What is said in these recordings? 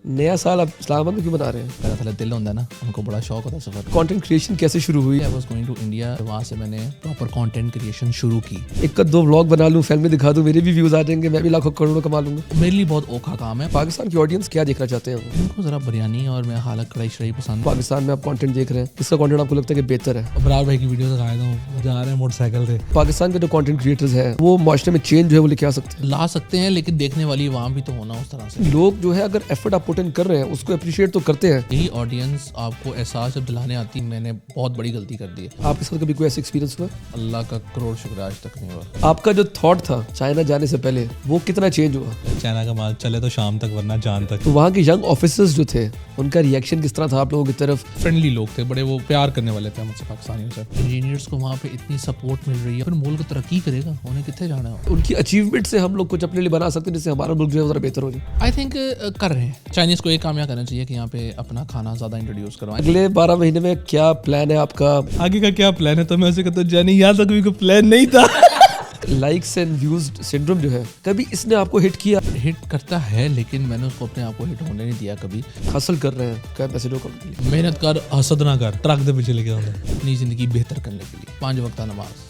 نیا سال آپ اسلام آباد میں کیوں بنا رہے ہیں؟ میرا تھوڑا دل ہوتا ہے نا, ان کو بڑا شوق ہوتا ہے سفر. کانٹینٹ کریشن کیسے شروع ہوئی؟ I was going to India, وہاں سے میں نے پراپر کانٹینٹ کریشن شروع کی. ایک کا دو ولاگ بنا لوں, فیلم میں دکھا دوں, میرے بھی ویوز آ جائیں گے, میں بھی لاکھوں کروڑوں کما لوں گا. میرے لیے بہت اوکھا کام ہے. پاکستان کی آڈینس کیا دیکھنا چاہتے ہیں؟ وہ ان کو ذرا بریانی اور میں حالت کڑھائی شڑائی پسند. پاکستان میں آپ کانٹینٹ دیکھ رہے ہیں, کس کا کانٹینٹ آپ کو لگتا ہے کہ بہتر ہے؟ ابرار بھائی کی ویڈیو دکھایا تھا, وہ جا رہے ہیں موٹر سائیکل سے. پاکستان کے جو کانٹینٹ کریٹرز ہیں وہ معاشرے میں چینج جو ہے وہ لے کے آ سکتے لا سکتے ہیں, لیکن دیکھنے والی عوام بھی تو ہونا اس طرح سے. ہیں. لوگ جو ہے اگر ایفرٹ آپ پٹ ان کر رہے ہیں اس کو اپریشیٹ تو کرتے ہیں. یہی آڈینس آپ کو احساس جب دلانے آتی, میں نے بہت بڑی غلطی کر دی ہے. آپ کے ساتھ کبھی کوئی ایسا ایکسپیرینس ہوا؟ اللہ کا کروڑ شکر آج تک نہیں ہوا. آپ کا جو تھاٹ تھا چائنا جانے سے پہلے وہ کتنا چینج ہوا؟ چائنا کا مال چلے تو شام تک ورنہ جان تک. تو وہاں کے ینگ آفیسرز جو تھے ان کا ریئیکشن کس طرح تھا آپ لوگوں کی طرف؟ فرینڈلی لوگ تھے, بڑے وہ پیار کرنے والے تھے مجھ سے پاکستانیوں سے. انجینئرس کو وہاں پہ اتنی سپورٹ مل رہی ہے, پھر ملک ترقی کرے گا, انہیں کتنے جانا ہے. ان کی اچیومنٹ سے ہم لوگ کچھ اپنے لیے بنا سکتے ہیں جس سے ہمارا ملک جو ہے ذرا بہتر ہو جائے. آئی تھنک کر رہے ہیں. چائنیز کو ایک کامیاب کرنا چاہیے کہ یہاں پہ اپنا کھانا زیادہ انٹروڈیوس کروائیں. اگلے 12 مہینے میں کیا پلان ہے آپ کا؟ آگے کا کیا پلان ہے تو میں اسے کہتا ہوں جانی یہاں تک بھی کوئی پلان نہیں تھا. لائکس اینڈ ویوز سنڈروم جو ہے کبھی اس نے آپ کو ہٹ کیا؟ ہٹ کرتا ہے, لیکن میں نے اس کو اپنے آپ کو ہٹ ہونے نہیں دیا کبھی. حاصل کر رہے ہیں کیا میسجوں کا؟ محنت کر, حسد نہ کر, ٹرک دے پیچھے لے کے آؤں. اپنی زندگی بہتر کرنے کے لیے 5 وقتہ نماز.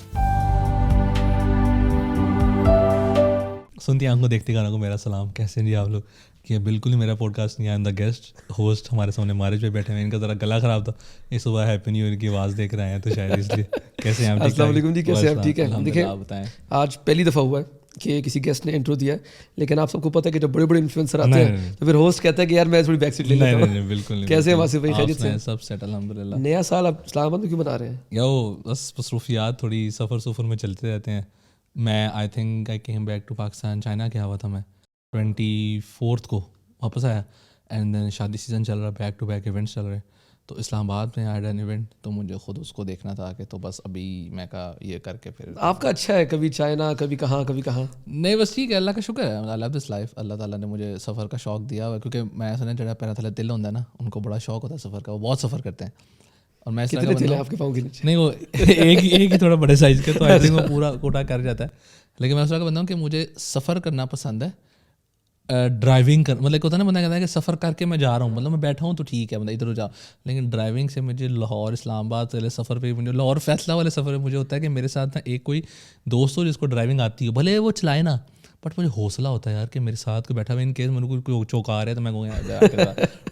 سنتی آنکھ کو دیکھتی گانا کو میرا سلام. کیسے ہیں جی آپ لوگ؟ کہ بالکل ہی میرا پوڈ کاسٹ نہیں. I am the guest host. ہمارے سامنے مارج پہ بیٹھے ہیں, ان کا ذرا گلا خراب تھا, اس صبح ہیپی نیو ایئر کی آواز دیکھ رہے ہیں تو شاید اس لیے. کیسے ہیں آپ؟ السلام علیکم جی, کیسے ہیں آپ؟ ٹھیک ہے. دیکھیں بتائیں, آج پہلی دفعہ ہوا ہے کہ کسی گیسٹ نے انٹرو دیا ہے, لیکن آپ سب کو پتہ ہے کہ جب بڑے بڑے انفلوئنسر آتے ہیں تو پھر ہوسٹ کہتا ہے کہ یار میں تھوڑی بیک سیٹ لے لیتا ہوں. بالکل. کیسے ہیں واسف بھائی؟ خیریت سے؟ سب سیٹ الحمدللہ. نیا سال آپ اسلام آباد میں کیوں بنا رہے ہیں؟ یو بس مصروفیات تھوڑی سفر میں چلتے رہتے ہیں. میں I think I came back to Pakistan. China کیا ہوا تھا, میں 24 کو واپس آیا, اینڈ دین شادی سیزن چل رہا, بیک ٹو بیک ایونٹس چل رہے. تو اسلام آباد میں آیا این ایونٹ, تو مجھے خود اس کو دیکھنا تھا کہ تو بس ابھی میں کہا یہ کر کے پھر. آپ کا اچھا ہے, کبھی چائنا کبھی کہاں کبھی کہاں. نہیں بس ٹھیک ہے, اللہ کا شکر ہے. آئی لو دس لائف. اللہ تعالیٰ نے مجھے سفر کا شوق دیا ہوا ہے, کیونکہ میں ایسا نہیں, جڑا پہلا تھوڑا دل ہوتا ہے نا, ان کو بڑا شوق ہوتا ہے سفر کا, وہ بہت سفر کرتے ہیں. اور میں کتنے دل ہیں آپ کے پاؤں کے نیچے؟ نہیں, وہ ایک ہی تھوڑا بڑے سائز کے, تو آئی تھنک وہ پورا کوٹا کر جاتا ہے. لیکن میں اس طرح کا بندہ ہوں کہ مجھے سفر کرنا پسند ہے. ڈرائیونگ کر مطلب ہوتا ہے نا, بندہ کہتا ہے کہ سفر کر کے میں جا رہا ہوں, مطلب میں بیٹھا ہوں تو ٹھیک ہے بندہ ادھر جا, لیکن ڈرائیونگ سے مجھے لاہور اسلام آباد والے سفر پہ, مجھے لاہور فیصلہ والے سفر پہ مجھے ہوتا ہے کہ میرے ساتھ نا ایک کوئی دوست ہو جس کو ڈرائیونگ آتی ہو, بھلے وہ چلائے نا, بٹ مجھے حوصلہ ہوتا ہے یار کہ میرے ساتھ کوئی بیٹھا ہوا, ان کیس میرے کو چوکا رہا ہے تو میں کہوں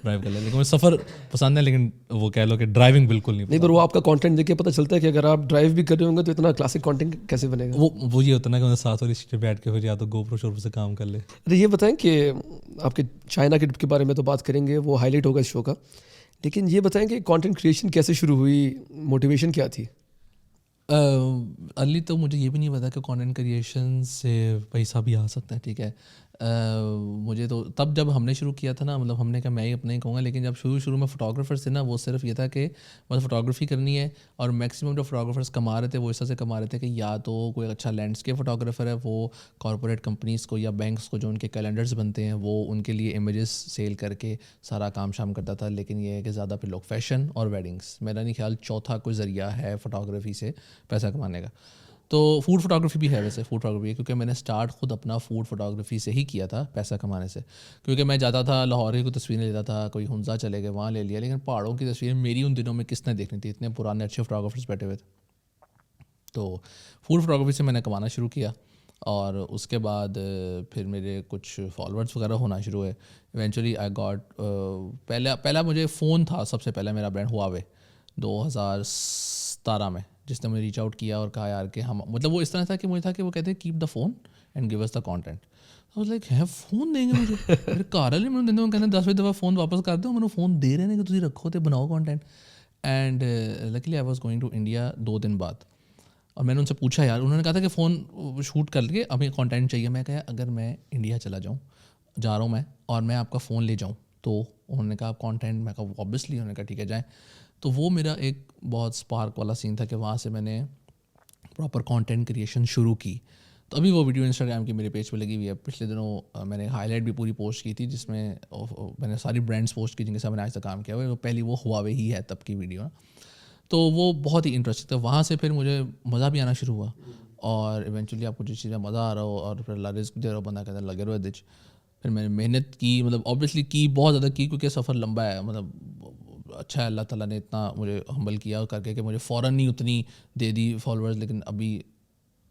ڈرائیو کر لیں. لیکن مجھے سفر پسند ہے, لیکن وہ کہہ لو کہ ڈرائیونگ بالکل نہیں. پر وہ آپ کا کانٹینٹ دیکھ کے پتہ چلتا ہے کہ اگر آپ ڈرائیو بھی کر رہے ہوں گے تو اتنا کلاسک کانٹینٹ کیسے بنے گا. وہ یہ ہوتا ہے نا کہ انہیں ساتھ والی سیٹ پہ بیٹھ کے پھر یا تو گوپرو شوپرو سے کام کر لے. ارے یہ بتائیں کہ آپ کے چائنا کے ٹرپ کے بارے میں تو بات کریں گے, وہ ہائی لائٹ ہوگا اس شو کا, لیکن یہ بتائیں کہ کانٹینٹ کریشن کیسے شروع ہوئی, موٹیویشن کیا تھی؟ علی تو مجھے یہ بھی نہیں پتا کہ کانٹینٹ کریشن سے پیسہ بھی آ سکتا ہے. ٹھیک ہے, مجھے تو تب جب ہم نے شروع کیا تھا نا, مطلب ہم نے کہا میں ہی اپنا ہی کہوں گا, لیکن جب شروع میں فوٹوگرافر سے نا, وہ صرف یہ تھا کہ بس فوٹوگرافی کرنی ہے, اور میکسیمم جو فوٹوگرافرس کما رہے تھے وہ اس طرح سے کما رہے تھے کہ یا تو کوئی اچھا لینڈسکیپ فوٹوگرافر ہے, وہ کارپوریٹ کمپنیز کو یا بینکس کو جو ان کے کیلنڈرز بنتے ہیں وہ ان کے لیے امیجز سیل کر کے سارا کام شام کرتا تھا. لیکن یہ ہے کہ زیادہ پھر لوگ فیشن اور ویڈنگس, میرا نہیں خیال چوتھا کوئی ذریعہ ہے فوٹوگرافی سے پیسہ کمانے کا. تو فوڈ فوٹوگرافی بھی ہے, ویسے فوڈ فوٹوگرافی ہے, کیونکہ میں نے اسٹارٹ خود اپنا فوڈ فوٹوگرافی سے ہی کیا تھا پیسہ کمانے سے. کیونکہ میں جاتا تھا لاہور کی کوئی تصویریں لیتا تھا, کوئی ہنزا چلے گئے وہاں لے لیا, لیکن پہاڑوں کی تصویریں میری ان دنوں میں کس نے دیکھنی تھی, اتنے پرانے اچھے فوٹوگرافرس بیٹھے ہوئے تھے. تو فوڈ فوٹوگرافی سے میں نے کمانا شروع کیا, اور اس کے بعد پھر میرے کچھ فالوورس وغیرہ ہونا شروع ہوئے. ایونچولی آئی گاٹ پہلا مجھے فون تھا, سب سے پہلا میرا برانڈ ہواوے 2017 میں, جس نے مجھے ریچ آؤٹ کیا اور کہا یار کہ ہم, مطلب وہ اس طرح تھا کہ مجھے تھا کہ وہ کہتے ہیں keep the phone and give us the content. Like ہے فون دیں گے مجھے, میرے گھر والے مجھے دیں, کہتے ہیں 10 دفعہ فون واپس کر دو, مجھے فون دے رہے ہیں کہ تھی رکھو تو بناؤ content. And luckily I was going to India 2 دن بعد, اور میں نے ان سے پوچھا یار, انہوں نے کہا تھا کہ فون شوٹ کر کے ہمیں کانٹینٹ چاہیے. میں کہا اگر میں انڈیا چلا جا رہا ہوں میں, اور میں آپ کا فون لے جاؤں تو انہوں نے کہا آپ کانٹینٹ, میں کہا آبویسلی, انہوں نے کہا ٹھیک ہے جائیں. تو وہ میرا ایک بہت اسپارک والا سین تھا کہ وہاں سے میں نے پراپر کانٹینٹ کریشن شروع کی. تو ابھی وہ ویڈیو انسٹاگرام کی میرے پیج پہ لگی ہوئی ہے. پچھلے دنوں میں نے ہائی لائٹ بھی پوری پوسٹ کی تھی, جس میں میں نے ساری برانڈس پوسٹ کی جن کے ساتھ میں نے آج تک کام کیا ہوا ہے. پہلی وہ ہواوے ہی ہے تب کی ویڈیو, تو وہ بہت ہی انٹرسٹنگ تھا. وہاں سے پھر مجھے مزہ بھی آنا شروع ہوا, اور ایونچولی آپ کو جس چیز میں مزہ آ رہا ہو اور پھر اللہ رزق دے رہا ہو, بندہ کہتا ہے لگے رہو دچ, پھر میں نے محنت کی, مطلب اوبیسلی کی, بہت زیادہ کی, کیونکہ سفر لمبا ہے. مطلب اچھا ہے اللہ تعالیٰ نے اتنا مجھے ہمبل کیا کر کے کہ مجھے فوراً نہیں اتنی دے دی فالوورز, لیکن ابھی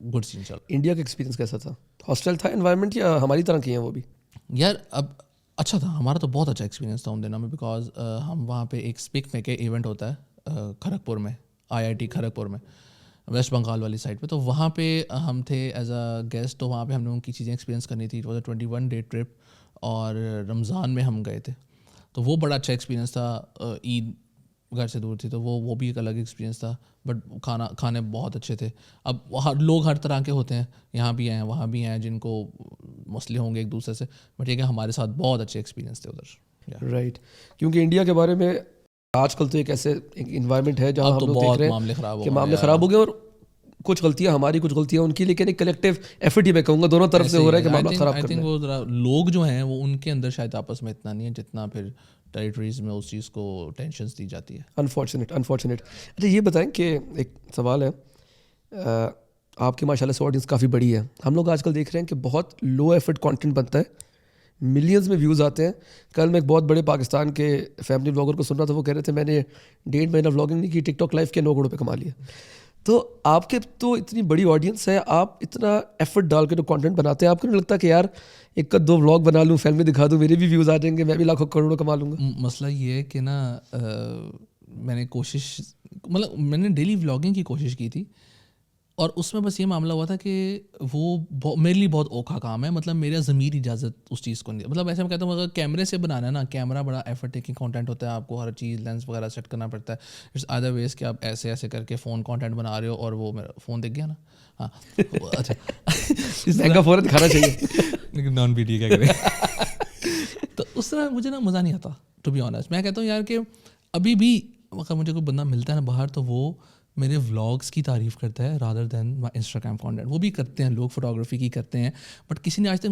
گڈ سین چل. انڈیا کا ایکسپیرینس کیسا تھا؟ ہاسٹل تھا انوائرمنٹ یا ہماری طرح کی ہیں وہ بھی؟ یار اب اچھا تھا, ہمارا تو بہت اچھا ایکسپیرینس تھا ان دنوں میں, بیکاز ہم وہاں پہ ایک اسپیک میں کے ایونٹ ہوتا ہے کھڑگپور میں, IIT کھڑگپور میں, ویسٹ بنگال والی سائڈ پہ. تو وہاں پہ ہم تھے ایز اے گیسٹ, تو وہاں پہ ہم نے ان کی چیزیں ایکسپیرینس کرنی تھی. It was a 21 day trip, اور رمضان میں ہم گئے تھے, تو وہ بڑا اچھا ایکسپیرینس تھا. عید گھر سے دور تھی تو وہ بھی ایک الگ ایکسپیرینس تھا, بٹ کھانے بہت اچھے تھے. اب لوگ ہر طرح کے ہوتے ہیں, یہاں بھی ہیں وہاں بھی ہیں جن کو مسئلے ہوں گے ایک دوسرے سے, بٹ یہ کہ ہمارے ساتھ بہت اچھے ایکسپیرینس تھے ادھر. رائٹ, کیونکہ انڈیا کے بارے میں آج کل تو ایک ایسے انوائرمنٹ ہے جہاں ہم لوگ دیکھ رہے ہیں کہ معاملے خراب ہو گئے, اور کچھ غلطیاں ہماری کچھ غلطیاں ان کی, لیکن ایک کلیکٹیو ایفرٹ ہی میں کہوں گا دونوں طرف سے ہو رہا ہے کہ معاملہ خراب کرنا ہے. وہ ذرا لوگ جو ہیں وہ ان کے اندر شاید آپس میں اتنا نہیں ہے جتنا پھر ٹیریٹریز میں اس چیز کو ٹینشنس دی جاتی ہے. انفارچونیٹ. اچھا یہ بتائیں کہ ایک سوال ہے, آپ کی ماشاء اللہ سے آڈینس کافی بڑی ہے. ہم لوگ آج کل دیکھ رہے ہیں کہ بہت لو ایفرٹ کانٹینٹ بنتا ہے, ملینز میں ویوز آتے ہیں. کل میں ایک بہت بڑے پاکستان کے فیملی بلاگر کو سن رہا تھا, وہ کہہ رہے تھے میں نے 1.5 مہینہ بلاگنگ نہیں کی, ٹک ٹاک لائف کے 9 کروڑ پہ کما لیا. تو آپ کے تو اتنی بڑی آڈینس ہے, آپ اتنا ایفرٹ ڈال کے جو کانٹینٹ بناتے ہیں, آپ کو نہیں لگتا کہ یار ایک کا 2 ولاگ بنا لوں, فیملی دکھا دوں, میرے بھی ویوز آ جائیں گے, میں بھی لاکھوں کروڑوں کما لوں گا؟ مسئلہ یہ ہے کہ نا میں نے کوشش, مطلب میں نے ڈیلی ولاگنگ کی کوشش کی تھی, اور اس میں بس یہ معاملہ ہوا تھا کہ وہ میرے لیے بہت اوکھا کام ہے. مطلب میرا ضمیر اجازت اس چیز کو نہیں, مطلب ایسے میں کہتا ہوں اگر کیمرے سے بنانا ہے نا, کیمرہ بڑا ایفرٹ ٹیکنگ کانٹینٹ ہوتا ہے, آپ کو ہر چیز لینس وغیرہ سیٹ کرنا پڑتا ہے. اٹس ادر ویز کہ آپ ایسے کر کے فون کانٹینٹ بنا رہے ہو, اور وہ میرا فون دکھ گیا نا, ہاں اچھا مہنگا فون دکھانا چاہیے لیکن نان بیٹی کیا کرے. تو اس طرح مجھے نا مزہ نہیں آتا ٹو بی آنیسٹ. میں کہتا ہوں یار کہ ابھی بھی اگر مجھے کوئی بندہ ملتا ہے نا باہر, تو وہ میرے ولاگس کی تعریف کرتا ہے rather than my Instagram content. وہ بھی کرتے ہیں لوگ, فوٹوگرافی کی کرتے ہیں, بٹ کسی نے آج تک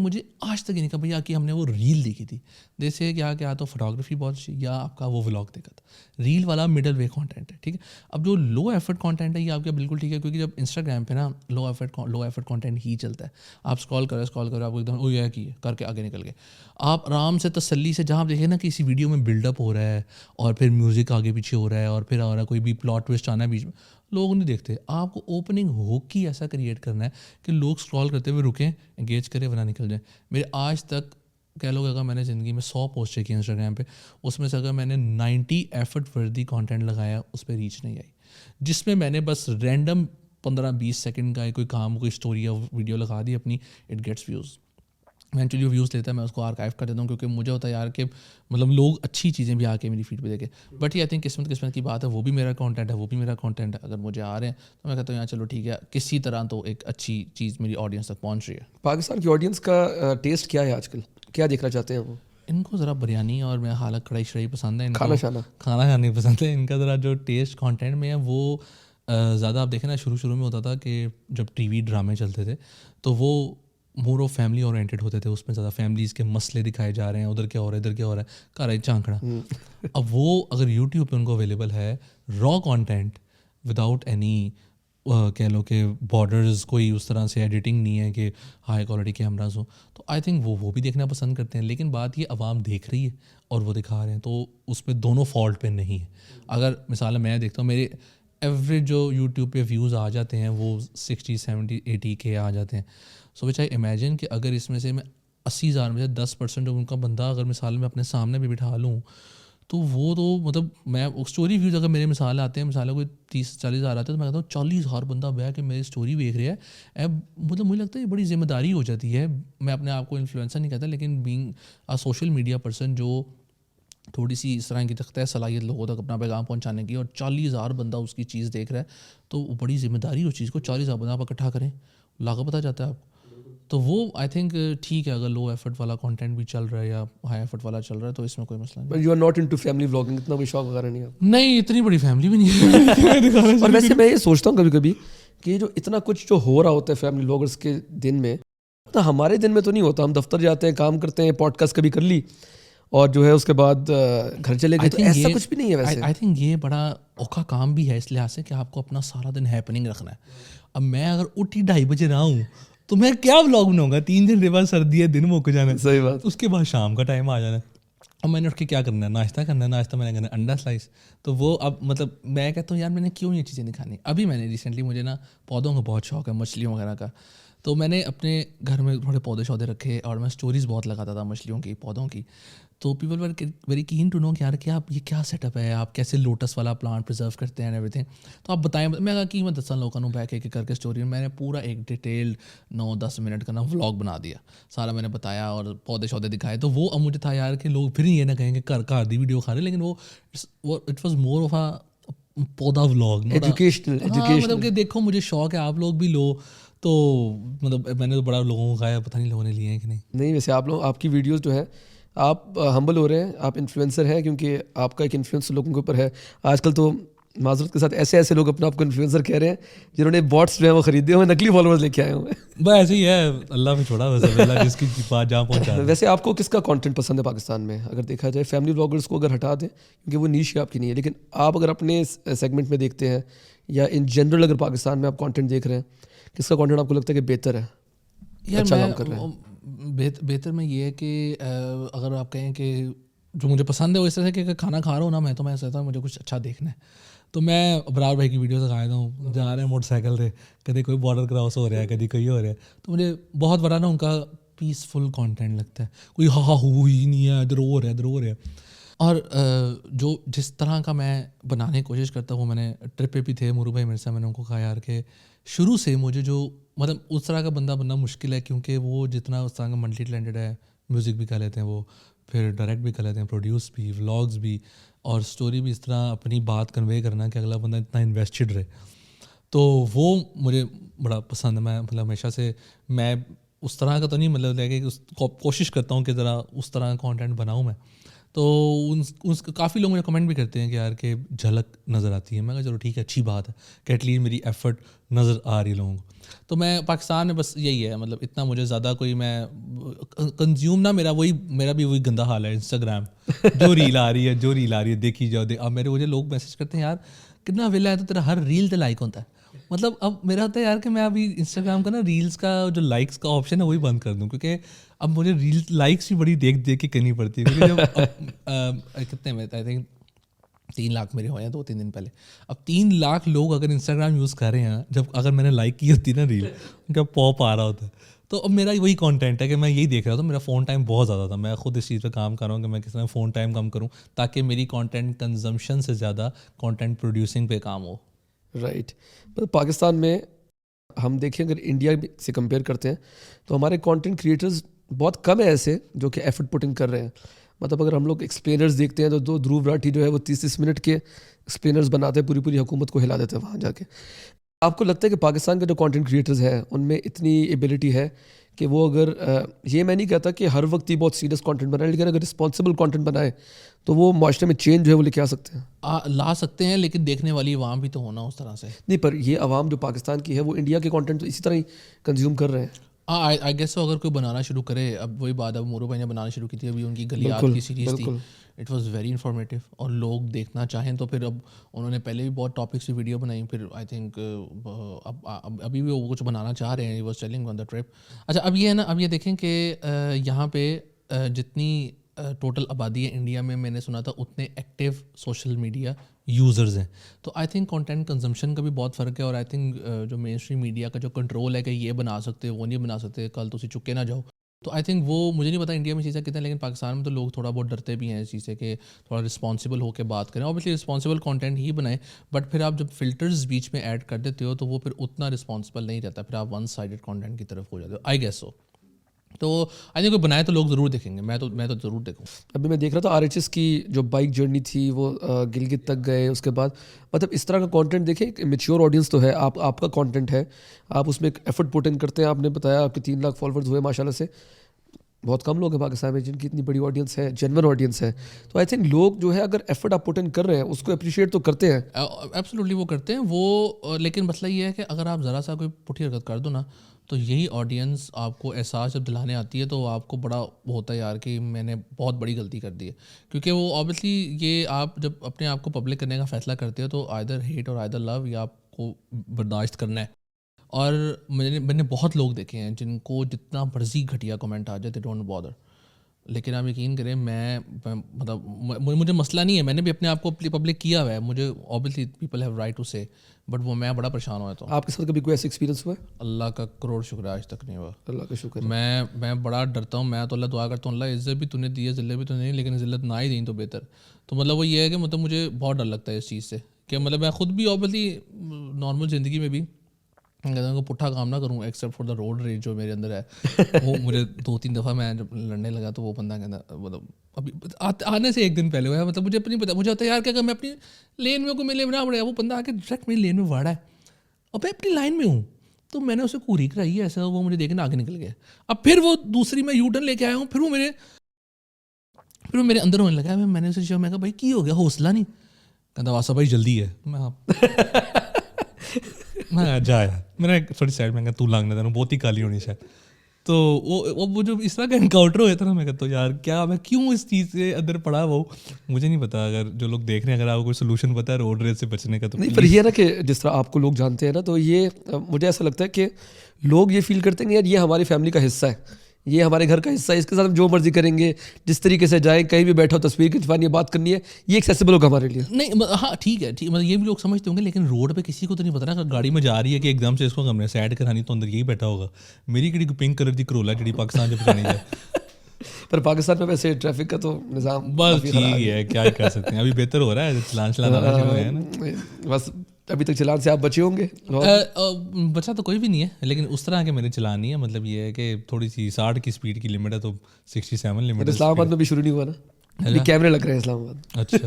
یہ نہیں کہا بھیا کہ ہم نے وہ ریل دیکھی تھی, جیسے کیا تو فوٹوگرافی بہت اچھی, یا آپ کا وہ ولاگ دیکھا تھا. ریل والا مڈل وے کانٹینٹ ہے, ٹھیک ہے. اب جو لو ایفرٹ کانٹینٹ ہے یہ آپ کا بالکل ٹھیک ہے, کیونکہ جب انسٹاگرام پہ نا لو ایفرٹ کانٹینٹ ہی چلتا ہے. آپ اسکرول کرو آپ کو ایک دم یہ کی کر کے آگے نکل گئے. آپ آرام سے تسلی سے, جہاں آپ دیکھیں نا کہ کسی ویڈیو میں بلڈ اپ ہو رہا ہے, اور پھر میوزک آگے پیچھے ہو رہا ہے, اور پھر آ رہا ہے کوئی بھی پلاٹ ٹوسٹ آنا ہے بیچ میں, لوگ نہیں دیکھتے. آپ کو اوپننگ ہوک ہی ایسا کریٹ کرنا ہے کہ لوگ اسکرال کرتے ہوئے رکیں, انگیج کریں, ورنہ نکل جائیں. میرے آج تک کہہ لو کہ اگر میں نے زندگی میں 100 پوسٹیں کی انسٹاگرام پہ, اس میں سے اگر میں نے 90 ایفرٹ وردی کانٹینٹ لگایا, اس پہ ریچ نہیں آئی. جس میں میں نے بس رینڈم 15-20 سیکنڈ کا کوئی کام, کوئی اسٹوری یا ویڈیو لگا دی اپنی, it gets views. Actually views لیتا ہے, میں اس کو آرکائیو کر دیتا ہوں, کیونکہ مجھے ہوتا ہے یار کہ مطلب لوگ اچھی چیزیں بھی آ کے میری فیڈ پہ دیکھیں. بٹ یہ آئی تھنک قسمت کی بات ہے, وہ بھی میرا کانٹینٹ ہے, وہ بھی میرا کانٹینٹ ہے. اگر مجھے آ رہے ہیں تو میں کہتا ہوں یار چلو ٹھیک ہے, کسی طرح تو ایک اچھی چیز میری آڈینس تک پہنچ رہی ہے. پاکستان کی آڈینس کا ٹیسٹ کیا ہے آج کل, کیا دیکھنا چاہتے ہیں وہ؟ ان کو ذرا بریانی اور میں حالت کڑھائی شڑائی پسند ہے, کھانا کھانا پسند ہے. ان کا ذرا جو ٹیسٹ کانٹینٹ میں ہے وہ زیادہ, آپ دیکھیں نا شروع میں ہوتا تھا کہ جب ٹی وی ڈرامے چلتے تھے تو وہ مور آف فیملی اورینٹیڈ ہوتے تھے, اس میں زیادہ فیملیز کے مسئلے دکھائے جا رہے ہیں, ادھر کیا ہو رہا ہے, ادھر کیا ہو رہا ہے, کہا رہا ہے چانکڑا. اب وہ اگر یوٹیوب پہ ان کو اویلیبل ہے را کانٹینٹ وداؤٹ اینی کہہ لو کہ بارڈرز, کوئی اس طرح سے ایڈیٹنگ نہیں ہے کہ ہائی کوالٹی کیمراز ہوں, تو آئی تھنک وہ بھی دیکھنا پسند کرتے ہیں. لیکن بات یہ عوام دیکھ رہی ہے اور وہ دکھا رہے ہیں, تو اس پہ دونوں فالٹ پہ نہیں ہے. اگر مثال میں دیکھتا ہوں میرے ایوریج جو یوٹیوب پہ ویوز آ جاتے ہیں وہ 60, 70, 80 کے آ جاتے ہیں. سو وچ آئی امیجن کہ اگر اس میں سے میں 80,000 میں سے 10% ان کا بندہ اگر مثال میں اپنے سامنے بھی بٹھا لوں, تو وہ تو مطلب میں اسٹوری ویوز اگر میرے مثال آتے ہیں, مثال کوئی 30-40 ہزار آتے ہیں, تو میں کہتا ہوں 40,000 بندہ بیٹھ کے میری اسٹوری دیکھ رہا ہے. مطلب مجھے لگتا ہے یہ بڑی ذمہ داری ہو جاتی ہے. میں اپنے آپ کو انفلوئنسر نہیں کہتا, لیکن being a social media person جو تھوڑی سی اس طرح کی تختہ ہے صلاحیت لوگوں تک اپنا پیغام پہنچانے کی, اور 40,000 بندہ اس کی چیز دیکھ رہا ہے, تو وہ بڑی ذمہ داری اس چیز کو 40,000 بندہ آپ اکٹھا کریں, لاگو پتہ جاتا ہے آپ کو. تو وہ آئی تھنک ٹھیک ہے, اگر لو ایفرٹ والا کانٹینٹ بھی چل رہا ہے یا ہائی ایفرٹ والا چل رہا ہے تو اس میں کوئی مسئلہ نہیں. You are not into family vlogging, اتنا کوئی شوق وغیرہ نہیں ہے؟ نہیں, اتنی بڑی فیملی بھی نہیں ہے. اور ویسے میں یہ سوچتا ہوں کبھی کہ جو اتنا کچھ جو ہو رہا ہوتا ہے فیملی ولاگرس کے دن میں, تو ہمارے دن میں تو نہیں ہوتا. ہم دفتر جاتے ہیں, کام کرتے ہیں, پوڈ کاسٹ کبھی کر لی, اور جو ہے اس کے بعد گھر چلے گئے, تو ایسا کچھ بھی نہیں ہے. ویسے آئی تھنک یہ بڑا اوکھا کام بھی ہے اس لحاظ سے کہ آپ کو اپنا سارا دن ہیپننگ رکھنا ہے. اب میں اگر اٹھی 2:30 بجے رہا ہوں تو میں کیا بلاگ بناؤں گا؟ 3 دن کے بعد سردی ہے، دن مک جانا ہے، صحیح بات. اس کے بعد شام کا ٹائم آ جانا ہے، اب میں نے اٹھ کے کیا کرنا ہے؟ ناشتہ کرنا ہے. ناشتہ میں نے کرنا ہے انڈا سلائس. تو وہ اب مطلب میں کہتا ہوں یار میں نے کیوں یہ چیزیں نہیں کھانی. ابھی میں نے ریسنٹلی مجھے نا پودوں کا بہت شوق ہے، مچھلیوں وغیرہ کا. تو میں نے اپنے گھر میں تھوڑے پودے شودے رکھے اور میں اسٹوریز بہت لگاتا تھا مچھلیوں کی، پودوں کی. تو people were very keen to know کہ یار کیا آپ یہ کیا سیٹ اپ ہے، آپ کیسے لوٹس والا پلانٹ پرزرو کرتے ہیں ایوری تھنگ. تو آپ بتائیں. میں کہا کہ میں 10 لوگوں کو بیک ایک کر کے اسٹوری میں نے پورا ایک ڈیٹیلڈ 9-10 منٹ کا نا ولاگ بنا دیا. سارا میں نے بتایا اور پودے شودے دکھائے. تو وہ اب مجھے تھا یار کہ لوگ پھر یہ نہ کہیں کہ گھر دی ویڈیو کھا رہے، لیکن وہ اٹ واز مور آف اے پودا ولاگ، ایجوکیشنل. مطلب کہ دیکھو مجھے شوق ہے، آپ لوگ بھی لو. تو مطلب میں نے تو بڑا لوگوں کو کھایا، پتہ نہیں لوگوں نے لیے ہیں کہ نہیں. نہیں ویسے آپ لوگ، آپ کی ویڈیوز جو ہے آپ ہمبل ہو رہے ہیں، آپ انفلوئنسر ہیں کیونکہ آپ کا ایک انفلوئنس لوگوں کے اوپر ہے. آج کل تو معذرت کے ساتھ ایسے لوگ اپنا آپ کو انفلوئنسر کہہ رہے ہیں جنہوں نے باٹس جو ہیں وہ خریدے ہوئے، نقلی فالوورز لے کے آئے ہوئے ہیں. بس ایسے ہی ہے، اللہ پہ چھوڑا بس، اللہ جس کی بات جہاں پہنچا. ویسے آپ کو کس کا کانٹینٹ پسند ہے پاکستان میں؟ اگر دیکھا جائے فیملی بلاگرس کو اگر ہٹا دیں کیونکہ وہ نیش آپ کی نہیں ہے، لیکن آپ اگر اپنے سیگمنٹ میں دیکھتے ہیں یا ان جنرل اگر پاکستان میں آپ کانٹینٹ دیکھ رہے ہیں، کس کا کانٹینٹ آپ کو لگتا ہے کہ بہتر ہے، اچھا کام کر رہے ہیں؟ بہتر میں یہ ہے کہ اگر آپ کہیں کہ جو مجھے پسند ہے وہ اس طرح سے کہ کھانا کھا رہا ہوں نا میں، تو میں سوچتا ہوں مجھے کچھ اچھا دیکھنا ہے. تو میں ابرار بھائی کی ویڈیو دکھایا ہوں، جا رہے ہیں موٹر سائیکل سے، کدی کوئی بارڈر کراس ہو رہا ہے، کدی کوئی ہو رہا ہے. تو مجھے بہت بڑا نا ان کا پیسفل کانٹینٹ لگتا ہے، کوئی ہا ہی نہیں ہے، ادھر ہو رہا ہے ادھر ہو رہا ہے. اور جو جس طرح کا میں بنانے کی کوشش کرتا ہوں، میں نے ٹرپ پہ بھی تھے مورو بھائی میرے سے، میں نے ان کو کہا یار کہ شروع سے مجھے جو مطلب اس طرح کا بندہ بننا مشکل ہے، کیونکہ وہ جتنا اس طرح کا ملٹی ٹیلنٹڈ ہے، میوزک بھی کر لیتے ہیں وہ، پھر ڈائریکٹ بھی کر لیتے ہیں، پروڈیوس بھی، ولاگز بھی، اور اسٹوری بھی اس طرح اپنی بات کنوے کرنا کہ اگلا بندہ اتنا انویسٹڈ رہے. تو وہ مجھے بڑا پسند ہے. میں مطلب ہمیشہ سے میں اس طرح کا تو نہیں مطلب لے کے کوشش کرتا ہوں کہ ذرا اس طرح کا کانٹینٹ بناؤں میں. تو کافی لوگ مجھے کمنٹ بھی کرتے ہیں کہ یار کہ جھلک نظر آتی ہے. میں کہا چلو ٹھیک ہے، اچھی بات ہے کہ ایٹ لیسٹ میری ایفرٹ نظر آ رہی ہے لوگوں کو. تو میں پاکستان میں بس یہی ہے، مطلب اتنا مجھے زیادہ کوئی میں کنزیوم نہ، میرا بھی وہی گندا حال ہے. انسٹاگرام جو ریل آ رہی ہے دیکھی جاؤ. اب مجھے لوگ میسج کرتے ہیں یار کتنا ویلا ہے تو تیرا ہر ریل تے لائک ہوتا ہے. مطلب اب میرا ہوتا ہے یار کہ میں ابھی انسٹاگرام کا نا ریلس کا جو لائکس کا آپشن ہے وہی بند کر دوں، کیونکہ اب مجھے ریلس لائکس بھی بڑی دیکھ کے کرنی پڑتی ہے. کیونکہ جب کتنے میں آئی تھنک 3 لاکھ میرے ہوئے ہیں 2-3 دن پہلے. اب 3 لاکھ لوگ اگر انسٹاگرام یوز کر رہے ہیں، جب اگر میں نے لائک کی ہوتی نا ریل، ان کا پاپ آ رہا ہوتا ہے. تو اب میرا وہی کانٹینٹ ہے کہ میں یہی دیکھ رہا تھا. میرا فون ٹائم بہت زیادہ تھا. میں خود اس چیز پہ کام کر رہا ہوں کہ میں کس طرح فون ٹائم کم کروں تاکہ میری کانٹینٹ کنزمپشن سے زیادہ کانٹینٹ پروڈیوسنگ پہ کام ہو. رائٹ. پاکستان میں ہم دیکھیں اگر انڈیا سے کمپیئر کرتے ہیں تو ہمارے کانٹینٹ کریٹرز بہت کم ہیں ایسے جو کہ ایفرٹ پٹنگ کر رہے ہیں. مطلب اگر ہم لوگ ایکسپلینرز دیکھتے ہیں تو دھروو راٹھی جو ہے وہ 30 منٹ کے ایکسپلینرز بناتے ہیں، پوری حکومت کو ہلا دیتے ہیں وہاں جا کے. آپ کو لگتا ہے کہ پاکستان کے جو کانٹینٹ کریٹرز ہیں ان میں اتنی ایبلٹی ہے کہ وہ اگر یہ میں نہیں کہتا کہ ہر وقت ہی بہت سیریس کانٹینٹ بنائے، لیکن اگر رسپانسبل کانٹینٹ بنائے تو وہ معاشرے میں چینج جو ہے وہ لے کے آ سکتے ہیں؟ لا سکتے ہیں، لیکن دیکھنے والی عوام بھی تو ہونا اس طرح سے. نہیں، پر یہ عوام جو پاکستان کی ہے وہ انڈیا کے کانٹینٹ تو اسی طرح ہی کنزیوم کر رہے ہیں. آئی گیس اگر کوئی بنانا شروع کرے، اب وہی بات اب مورو بھائی نے بنانا شروع کی تھی، ابھی ان کی گلیات کی سیریز تھی، اٹ واز ویری انفارمیٹیو، اور لوگ دیکھنا چاہیں تو پھر اب انہوں نے پہلے بھی بہت ٹاپکس کی ویڈیو بنائی، پھر آئی تھنک ابھی بھی وہ کچھ بنانا چاہ رہے ہیں. He was telling on the trip. اچھا اب یہ ہے نا، اب یہ دیکھیں کہ یہاں پہ جتنی ٹوٹل آبادی ہے انڈیا میں، میں نے سنا تھا اتنے ایکٹیو سوشل میڈیا یوزرز ہیں. تو آئی تھنک کانٹینٹ کنزمپشن کا بھی بہت فرق ہے، اور آئی تھنک جو مین اسٹریم میڈیا کا جو کنٹرول ہے کہ یہ بنا سکتے وہ نہیں بنا سکتے، کل تو اسی چکے نہ جاؤ. تو آئی تھنک وہ مجھے نہیں پتا انڈیا میں چیزیں کتنے، لیکن پاکستان میں تو لوگ تھوڑا بہت ڈرتے بھی ہیں اس چیز سے کہ تھوڑا رسپانسبل ہو کے بات کریں. اوبیسلی رسپانسبل کانٹینٹ ہی بنائیں، بٹ پھر آپ جب فلٹرز بیچ میں ایڈ کر دیتے ہو تو وہ پھر اتنا رسپانسبل نہیں رہتا، پھر آپ ون سائڈڈ کانٹینٹ کی طرف ہو جاتے ہو. آئی گیس سو. تو آئی تھنک کوئی بنائے تو لوگ ضرور دیکھیں گے. میں تو ضرور دیکھوں. ابھی میں دیکھ رہا تھا RHS کی جو بائک جرنی تھی، وہ گلگت تک گئے، اس کے بعد مطلب اس طرح کا کانٹینٹ دیکھیں. ایک میچیور آڈینس تو ہے، آپ کا کانٹینٹ ہے، آپ اس میں ایک ایفرٹ پٹ ان کرتے ہیں. آپ نے بتایا آپ کے 3 لاکھ فالوورز ہوئے ماشاء اللہ سے. بہت کم لوگ ہیں پاکستان میں جن کی اتنی بڑی آڈینس ہے، جینون آڈینس ہے. تو آئی تھنک لوگ جو ہے اگر ایفرٹ آپ پٹ ان کر رہے ہیں اس کو اپریشیٹ تو کرتے ہیں. ایبسلیٹلی وہ کرتے ہیں وہ، لیکن مسئلہ یہ ہے کہ اگر آپ ذرا سا کوئی پٹھی حرکت کر دو نا، تو یہی آڈینس آپ کو احساس جب دلانے آتی ہے تو آپ کو بڑا ہوتا ہے یار کہ میں نے بہت بڑی غلطی کر دی ہے. کیونکہ وہ آبویسلی یہ آپ جب اپنے آپ کو پبلک کرنے کا فیصلہ کرتے ہو تو آئدر ہیٹ اور آئدر لو، یا آپ کو برداشت کرنا ہے. اور میں نے بہت لوگ دیکھے ہیں جن کو جتنا مرضی گھٹیا کمنٹ آ جائے دے ڈونٹ بادر. لیکن آپ یقین کریں میں مطلب مجھے مسئلہ نہیں ہے, میں نے بھی اپنے آپ کو پبلک کیا ہوا ہے, مجھے obviously people have right to say, but وہ میں بڑا پریشان ہوا تو. آپ کے ساتھ کبھی کوئی ایسا ایکسپیرینس ہوا ہے؟ اللہ کا کروڑ شکر آج تک نہیں ہوا. اللہ کا شکر. میں بڑا ڈرتا ہوں, میں تو اللہ دعا کرتا ہوں اللہ عزت بھی تو نے دی ہے, ذلت بھی تو نہیں, لیکن ذلت نہ ہی دیں تو بہتر. تو مطلب وہ یہ ہے کہ مطلب مجھے بہت ڈر لگتا ہے اس چیز سے کہ مطلب میں خود بھی اوبیسلی نارمل زندگی میں بھی کہتا ہوں کہ پٹھا کام نہ کروں ایکسیپٹ فار دا روڈ ریج جو میرے اندر ہے. وہ مجھے 2-3 دفعہ میں جب لڑنے لگا تو وہ بندہ کہتا مطلب ابھی آنے سے ایک دن پہلے ہوا ہے, مطلب مجھے اپنی پتا, مجھے ہوتا ہے یار کہ اگر میں اپنی لین میں کو ملے بنا پڑے, وہ بندہ آ کے ڈائریکٹ میری لین میں واڑا ہے اور میں اپنی لائن میں ہوں, تو میں نے اسے کوری کرائی ہے ایسا, وہ مجھے دیکھنا آگے نکل گیا. اب پھر وہ دوسری میں یو ٹرن لے کے آیا ہوں, پھر وہ میرے اندر ہونے لگا. میں نے اسے میں کہا بھائی کی ہو گیا, حوصلہ نہیں, کہتا واسا بھائی جلدی ہے. میں جایا میں نے تھوڑی سائڈ میں کہا تو لانگنا تھا بہت ہی کالی ہونی شاید. تو وہ جو اس طرح کا انکاؤنٹر ہوا تھا نا, میں کہتا ہوں یار کیا میں کیوں اس چیز سے اندر پڑا وہ مجھے نہیں پتا. اگر جو لوگ دیکھ رہے ہیں اگر آپ کو کوئی سولوشن پتا ہے روڈ ریج سے بچنے کا تو نہیں, پر یہ نا کہ جس طرح آپ کو لوگ جانتے ہیں نا, تو یہ مجھے ایسا لگتا ہے کہ لوگ یہ فیل کرتے ہیں کہ یار یہ ہماری فیملی کا حصہ ہے, یہ ہمارے گھر کا حصہ ہے, اس کے ساتھ ہم جو مرضی کریں گے, جس طریقے سے جائیں, کہیں بھی بیٹھو تصویر کھنچوانی ہے, بات کرنی ہے, یہ ایکسیسیبل ہوگا ہمارے لیے. نہیں ہاں ٹھیک ہے, مطلب یہ بھی لوگ سمجھتے ہوں گے, لیکن روڈ پہ کسی کو تو نہیں پتا نا, گاڑی میں جا رہی ہے کہ ایک دم سے اس کو ہم نے سائڈ کرانی تو اندر یہی بیٹھا ہوگا. میری کڑی پنک کلر کی کرولا جڑی پاکستان سے بچانی جائے. پر پاکستان میں ویسے ٹریفک کا تو نظام بس ٹھیک ہے, کیا کر سکتے ہیں, ابھی بہتر ہو رہا ہے, چلان چلانا شروع ہو گیا ہے نا. بس ابھی تک چلان سے آپ بچے ہوں گے؟ بچہ تو کوئی بھی نہیں ہے, لیکن اس طرح کے میرے چلان نہیں ہے. مطلب یہ ہے کہ تھوڑی سی 60 کی اسپیڈ کی لمٹ ہے تو 67 لمٹ. اسلام آباد میں بھی شروع نہیں ہوا نا, ابھی کیمرے لگ رہے ہیں اسلام آباد. اچھا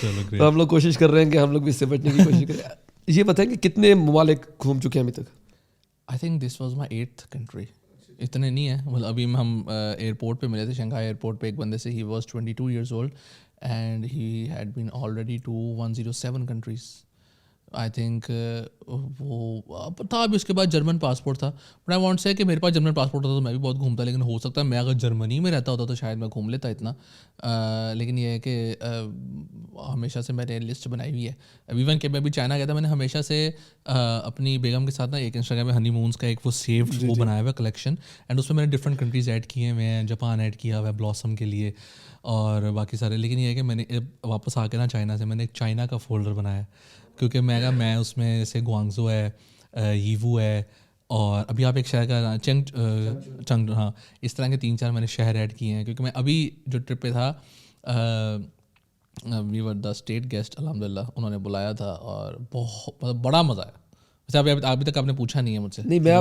چلو تو ہم لوگ کوشش کر رہے ہیں کہ ہم لوگ بھی اس سے بچنے کی کوشش کریں. یہ بتائیں کہ کتنے ممالک گھوم چکے ہیں ابھی تک؟ I think this was my 8th country. اتنے نہیں ہے, مطلب ابھی ہم ایئرپورٹ پہ ملے تھے, شنگھائی ایئرپورٹ پہ ایک بندے سے, he was 22 years old and he had been already to 107 countries. I think وہ تھا. ابھی اس کے بعد جرمن پاسپورٹ تھا, بٹ آئی وانٹ سے کہ میرے پاس جرمن پاسپورٹ ہوتا تو میں بھی بہت گھومتا, لیکن ہو سکتا ہے میں اگر جرمنی میں رہتا ہوتا تو شاید میں گھوم لیتا اتنا. لیکن یہ ہے کہ ہمیشہ سے میں نے لسٹ بنائی ہوئی ہے. ایون کہ میں بھی چائنا گیا تھا, میں نے ہمیشہ سے اپنی بیگم کے ساتھ نا ایک انسٹاگرام میں ہنی مونس کا ایک وہ سیوڈ وہ بنایا ہوا ہے کلیکشن, اینڈ اس میں میں نے ڈفرنٹ کنٹریز ایڈ کیے ہیں. میں جاپان ایڈ کیا ہوا ہے بلاسم کے لیے اور باقی سارے. لیکن یہ ہے کہ میں نے واپس آ کے نا چائنا سے میں نے ایک چائنا کا فولڈر بنایا, کیونکہ میں اس میں جیسے گوانگزو ہے, ییوو ہے, اور ابھی آپ ایک شہر کا چنگ, ہاں اس طرح کے 3-4 میں نے شہر ایڈ کیے ہیں. کیونکہ میں ابھی جو ٹرپ پہ تھا وی ور دا اسٹیٹ گیسٹ الحمد للہ, انہوں نے بلایا تھا اور بہت مطلب بڑا مزہ آیا. ویسے ابھی تک آپ نے پوچھا نہیں ہے مجھ سے. نہیں, میں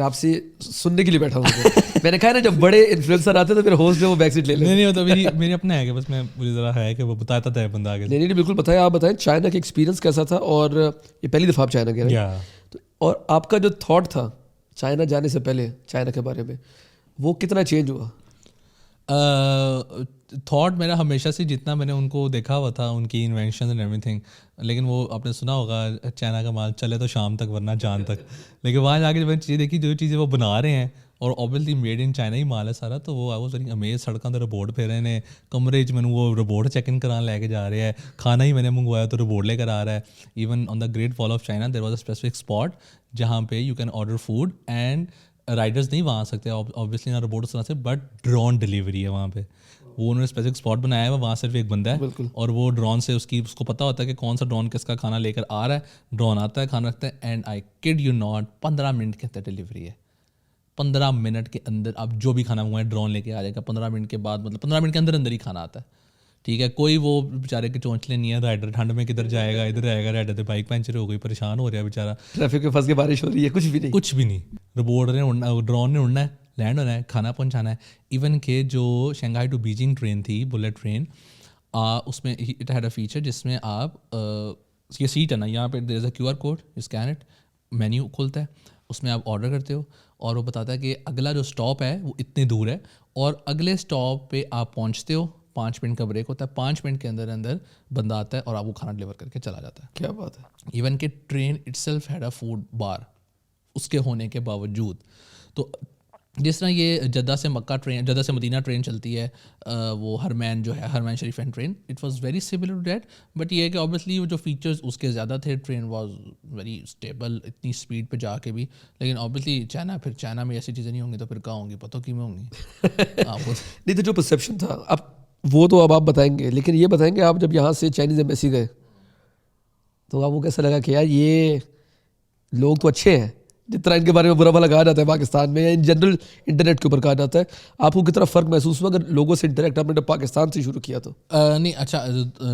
آپ سے سننے کے لیے بیٹھا ہوں. میں نے کہا نا جب بڑے انفلوئنسر آتے تو پھر ہوسٹ جو وہ بیک سیٹ لے لیں. نہیں مطلب میری اپنا ہے کہ بس میں مجھے ذرا ہے کہ وہ بتاتا تھا بندہ آگے. نہیں بالکل بتائیں, آپ بتائیں چائنا کا ایکسپیرینس کیسا تھا, اور یہ پہلی دفعہ آپ چائنا گئے ہیں, اور آپ کا جو تھاٹ تھا چائنا جانے سے پہلے چائنا کے بارے میں, وہ کتنا چینج ہوا؟ تھاٹ میرا ہمیشہ سے جتنا میں نے ان کو دیکھا ہوا تھا, ان کی انوینشن اینڈ ایوری تھنگ, لیکن وہ آپ نے سنا ہوگا چائنا کا مال چلے تو شام تک ورنہ جان تک. لیکن وہاں جا کے جب میں نے چیزیں دیکھی, جو چیزیں وہ بنا رہے ہیں, اور اوبیسلی میڈ ان چائنا ہی مال ہے سارا, تو وہ واز ویری امیز. سڑکوں تو روبوٹ پھیر رہے ہیں, کمرے میں وہ روبوٹ چیک ان کرانے لے کے جا رہے ہیں, کھانا ہی میں نے منگوایا تو روبوٹ لے کر آ رہا ہے. ایون آن دا گریٹ وال of China there was a specific spot جہاں پہ you can order food, and riders نہیں وہاں آ سکتے اوبیسلی نہ روبوٹ سے, بٹ ڈرون ڈلیوری ہے وہاں پہ. وہ انہوں نے اسپیسیفک اسپاٹ بنایا ہے, وہاں صرف ایک بندہ ہے, اور وہ ڈرون سے اس کو پتہ ہوتا ہے کہ کون سا ڈرون کس کا کھانا لے کر آ رہا ہے. ڈرون آتا ہے, کھانا رکھتا ہے, and I could you not 15 minute کے اندر ڈلیوری ہے. 15 منٹ کے اندر آپ جو بھی کھانا منگوائیں ڈرون لے کے آ جائے گا. 15 منٹ کے بعد مطلب 15 منٹ کے اندر ہی کھانا آتا ہے. ٹھیک ہے, کوئی وہ بیچارے کے چونچلے نہیں ہے. رائڈر ٹھنڈ میں کدھر جائے گا, ادھر آئے گا, رائڈر سے بائک پنچر ہو گئی, پریشان ہو رہا ہے بیچارہ, ٹریفک میں پھنس کے بارش ہو رہی ہے, کچھ بھی نہیں. روبوٹ نے اڑنا, ڈرون نے اڑنا ہے, لینڈ ہونا ہے, کھانا پہنچانا ہے. ایون کہ جو شنگھائی ٹو بیجنگ ٹرین تھی, بلیٹ ٹرین, اس میں اٹ ہیڈ اے فیچر جس میں آپ یہ سیٹ ہے نا, یہاں پہ there is a QR code, you scan it, menu کھلتا ہے, اس میں آپ آرڈر کرتے ہو, اور وہ بتاتا ہے کہ اگلا جو اسٹاپ ہے وہ اتنے دور ہے, اور اگلے اسٹاپ پہ آپ پہنچتے ہو, 5 منٹ کا بریک ہوتا ہے, 5 منٹ کے اندر بندہ آتا ہے اور آپ وہ کھانا ڈلیور کر کے چلا جاتا ہے. کیا بات ہے. ایون کہ train itself had a food bar اس کے ہونے کے باوجود. تو جس طرح یہ جدہ سے مکہ ٹرین، جدہ سے مدینہ ٹرین چلتی ہے، وہ ہرمین جو ہے، ہرمین شریف and train, it was very similar to that, but یہ ہے کہ اوبیسلی وہ جو فیچرز اس کے زیادہ تھے، ٹرین واز ویری اسٹیبل اتنی اسپیڈ پہ جا کے بھی، لیکن اوبیسلی چائنا میں ایسی چیزیں نہیں ہوں گی تو پھر کہاں ہوں گی، پتہ کی میں ہوں گی آپ نہیں تو جو پرسیپشن تھا اب وہ تو اب آپ بتائیں گے، لیکن یہ بتائیں گے آپ جب یہاں سے چائنیز ایمبیسی گئے تو آپ کو کیسا لگا کہ یار یہ لوگ تو اچھے ہیں جس طرح ان کے بارے میں برا بھلا کہا جاتا ہے پاکستان میں یا ان جنرل انٹرنیٹ کے اوپر کہا جاتا ہے، آپ کو کتنا فرق محسوس ہوا اگر لوگوں سے انٹریکٹ آپ نے پاکستان سے شروع کیا تو؟ نہیں اچھا،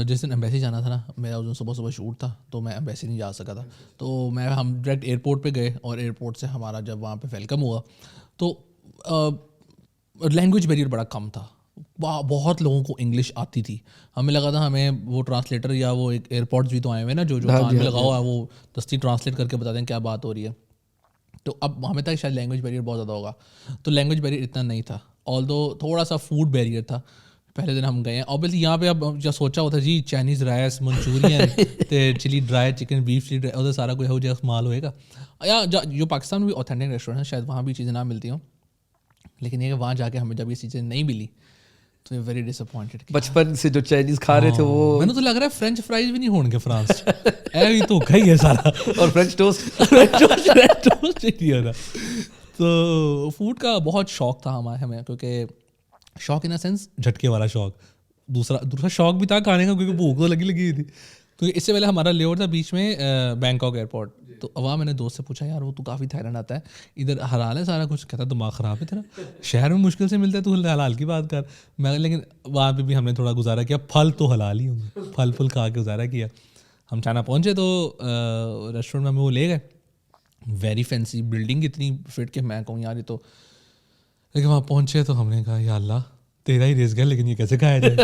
جس دن ایمبیسی جانا تھا نا، میرا اس دن صبح شوٹ تھا تو میں ایمبیسی نہیں جا سکا تھا، تو ہم ڈائریکٹ ایئرپورٹ پہ گئے، اور ایئرپورٹ سے ہمارا جب وہاں پہ ویلکم ہوا تو لینگویج بیریئر بڑا کم تھا، بہت لوگوں کو انگلش آتی تھی، ہمیں لگا تھا ہمیں وہ ٹرانسلیٹر یا وہ ایک ایئرپورٹس بھی تو آئے ہوئے نا جو کان میں لگا ہوا ہے، وہ دستی ٹرانسلیٹ کر کے بتا دیں کیا بات ہو رہی ہے، تو اب ہمیں تک شاید لینگویج بیریئر بہت زیادہ ہوگا، تو لینگویج بیریئر اتنا نہیں تھا، آلدو تھوڑا سا فوڈ بیریئر تھا۔ پہلے دن ہم گئے ہیں اوبیسلی یہاں پہ، اب جو سوچا ہوتا جی چائنیز رائس منچورین تے چلی ڈرائی چکن بیف چلی ڈرائی ادھر سارا کوئی ہو جائے مال ہوئے گا، یا جو پاکستان میں بھی اوتھینٹک ریسٹورینٹ ہیں شاید وہاں بھی چیزیں نہ ملتی ہوں، لیکن یہ کہ وہاں جا کے ہمیں جب یہ چیزیں نہیں ملی تو ویری ڈس اپوائنٹڈ۔ بچپن سے جو چائنیز کھا رہے تھے وہ میں نے تو لگ رہا ہے فرینچ فرائز بھی نہیں ہون گے فرانس اے تو کھائی ہے سارا، اور فرینچ ٹوسٹ تو فوڈ کا بہت شوق تھا ہمیں، کیونکہ شوق ان اے سینس جھٹکے والا شوق، دوسرا شوق بھی تھا کھانے کا، کیونکہ بھوک تو لگی ہوئی تھی، کیونکہ اس سے پہلے ہمارا لیور تھا بیچ میں بینکاک ایئرپورٹ، تو وہاں میں نے دوست سے پوچھا یار وہ تو کافی تھائیلینڈ آتا ہے ادھر حلال ہے سارا کچھ، کہتا دماغ خراب ہے تیرا، شہر میں مشکل سے ملتا ہے تو حلال کی بات کر، میں لیکن وہاں پہ بھی ہم نے تھوڑا گزارا کیا، پھل تو حلال ہی ہوں گے، پھل کھا کے گزارا کیا۔ ہم چائنا پہنچے تو ریسٹورینٹ میں ہمیں وہ لے گئے، ویری فینسی بلڈنگ اتنی فٹ کہ میں کہوں یار یہ تو، لیکن وہاں پہنچے تو ہم نے کہا یا اللہ تیرا ہی رزق ہے لیکن یہ کیسے کھایا جائے،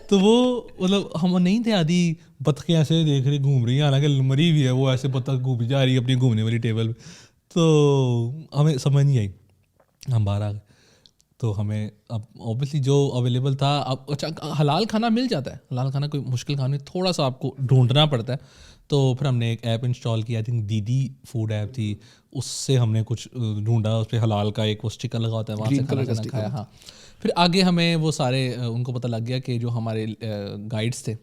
تو وہ مطلب ہم نہیں تھے آدھی بطخیں ایسے دیکھ رہی گھوم رہی ہیں، حالانکہ مری ہوئی ہے وہ، ایسے بطخ گھومی جا رہی ہے اپنی گھومنے والی ٹیبل پہ، تو ہمیں سمجھ نہیں آئی، ہم باہر آ گئے، تو ہمیں اب اوبیسلی جو اویلیبل تھا، اب اچھا حلال کھانا مل جاتا ہے، حلال کھانا کوئی مشکل کھانا نہیں، تھوڑا سا آپ کو ڈھونڈنا پڑتا ہے، تو پھر ہم نے ایک ایپ انسٹال کی، آئی تھنک دیدی فوڈ ایپ تھی، اس سے ہم نے کچھ ڈھونڈا، اس پہ حلال کا ایک وہ اسٹیکر لگا ہوتا ہے، وہاں سے کھانا کھایا۔ ہاں پھر آگے ہمیں وہ سارے ان کو پتہ لگ گیا کہ جو ہمارے گائیڈس تھے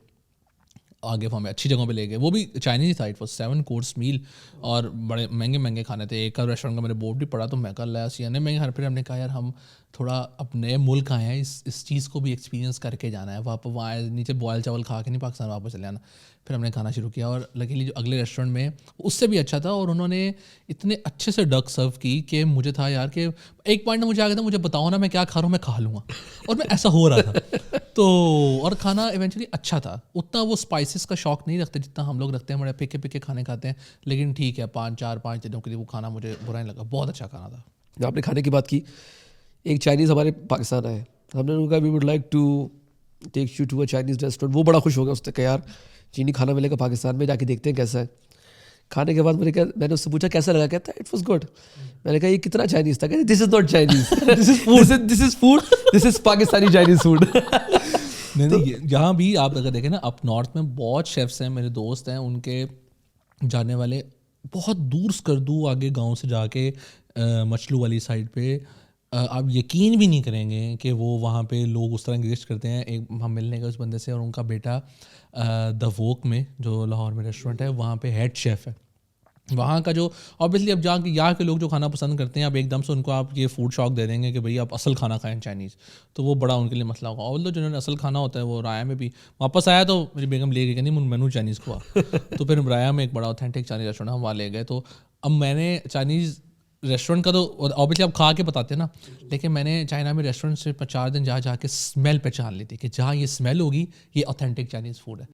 آگے وہ ہمیں اچھی جگہوں پہ لے گئے، وہ بھی چائنیز تھا، اٹ واز 7 کورس میل اور بڑے مہنگے کھانے تھے، ایک کا ریسٹورینٹ کا میں نے بورڈ بھی پڑھا تو میں کہا اللہ سیانے مہنگے، پھر ہم نے کہا یار ہم تھوڑا اپنے ملک آئے ہیں، اس چیز کو بھی ایکسپیرینس کر کے جانا ہے، وہاں نیچے بوائل چاول کھا کے نہیں پاکستان واپس چلے آنا۔ پھر ہم نے کھانا شروع کیا، اور لکیلی جو اگلے ریسٹورینٹ میں اس سے بھی اچھا تھا، اور انہوں نے اتنے اچھے سے ڈک سرو کی کہ مجھے تھا یار کہ ایک پوائنٹ مجھے آ گیا تھا مجھے بتاؤ نا میں کیا کھا رہا ہوں، میں کھا لوں گا، اور میں ایسا ہو رہا تھا، تو اور کھانا ایونچولی اچھا تھا، اتنا وہ اسپائسیز کا شوق نہیں رکھتے جتنا ہم لوگ رکھتے ہیں، بڑے پکے کھانے کھاتے ہیں، لیکن ٹھیک ہے 5 دنوں کے لیے وہ کھانا مجھے برا نہیں لگا، بہت اچھا کھانا تھا۔ آپ نے کھانے کی بات کی، ایک چائنیز ہمارے پاکستان آئے، ہم نے کہا we would like to take you to a Chinese restaurant, وہ بڑا خوش ہو گیا، اس نے کہا یار چینی کھانا ملے گا پاکستان میں، جا کے دیکھتے ہیں کیسا ہے۔ کھانے کے بعد میں نے اس سے پوچھا کیسا لگا، کہتا ہے اٹ واز گڈ، میں نے کہا یہ کتنا چائنیز تھا، کہتے this is not Chinese, this is food, this is Pakistani Chinese food. نہیں یہاں بھی آپ اگر دیکھیں نا، اپ نارتھ میں بہت شیفس ہیں، میرے دوست ہیں، ان کے جانے والے بہت دور اسکردو آگے گاؤں سے جا کے مچلو والی سائڈ پہ، آپ یقین بھی نہیں کریں گے کہ وہ وہاں پہ لوگ اس طرح انگیج کرتے ہیں۔ ایک ہم ملنے گئے اس بندے سے، اور ان کا بیٹا دا ووک میں جو لاہور میں ریسٹورینٹ ہے وہاں پہ ہیڈ شیف ہے، وہاں کا جو اوبیسلی اب جہاں کے یہاں کے لوگ جو کھانا پسند کرتے ہیں، اب ایک دم سے ان کو آپ یہ فوڈ شوق دے دیں گے کہ بھائی آپ اصل کھانا کھائیں چائنیز، تو وہ بڑا ان کے لیے مسئلہ ہوگا۔ اور جنہوں نے اصل کھانا ہوتا ہے وہ رایا میں بھی واپس آیا، تو میری بیگم لے گئی کہ نہیں مینو چائنیز کھوا، تو پھر رایا میں ایک بڑا اوتھینٹک چائنیز ریسٹورینٹ ہم وہاں لے گئے، تو اب میں نے چائنیز ریسٹورینٹ کا تو اوبیسلی آپ کھا کے بتاتے ہیں نا، لیکن میں نے چائنا میں ریسٹورینٹ سے 4 دن جا کے اسمیل پہچان لی تھی کہ جہاں یہ اسمیل ہوگی یہ اوتھینٹک چائنیز فوڈ ہے،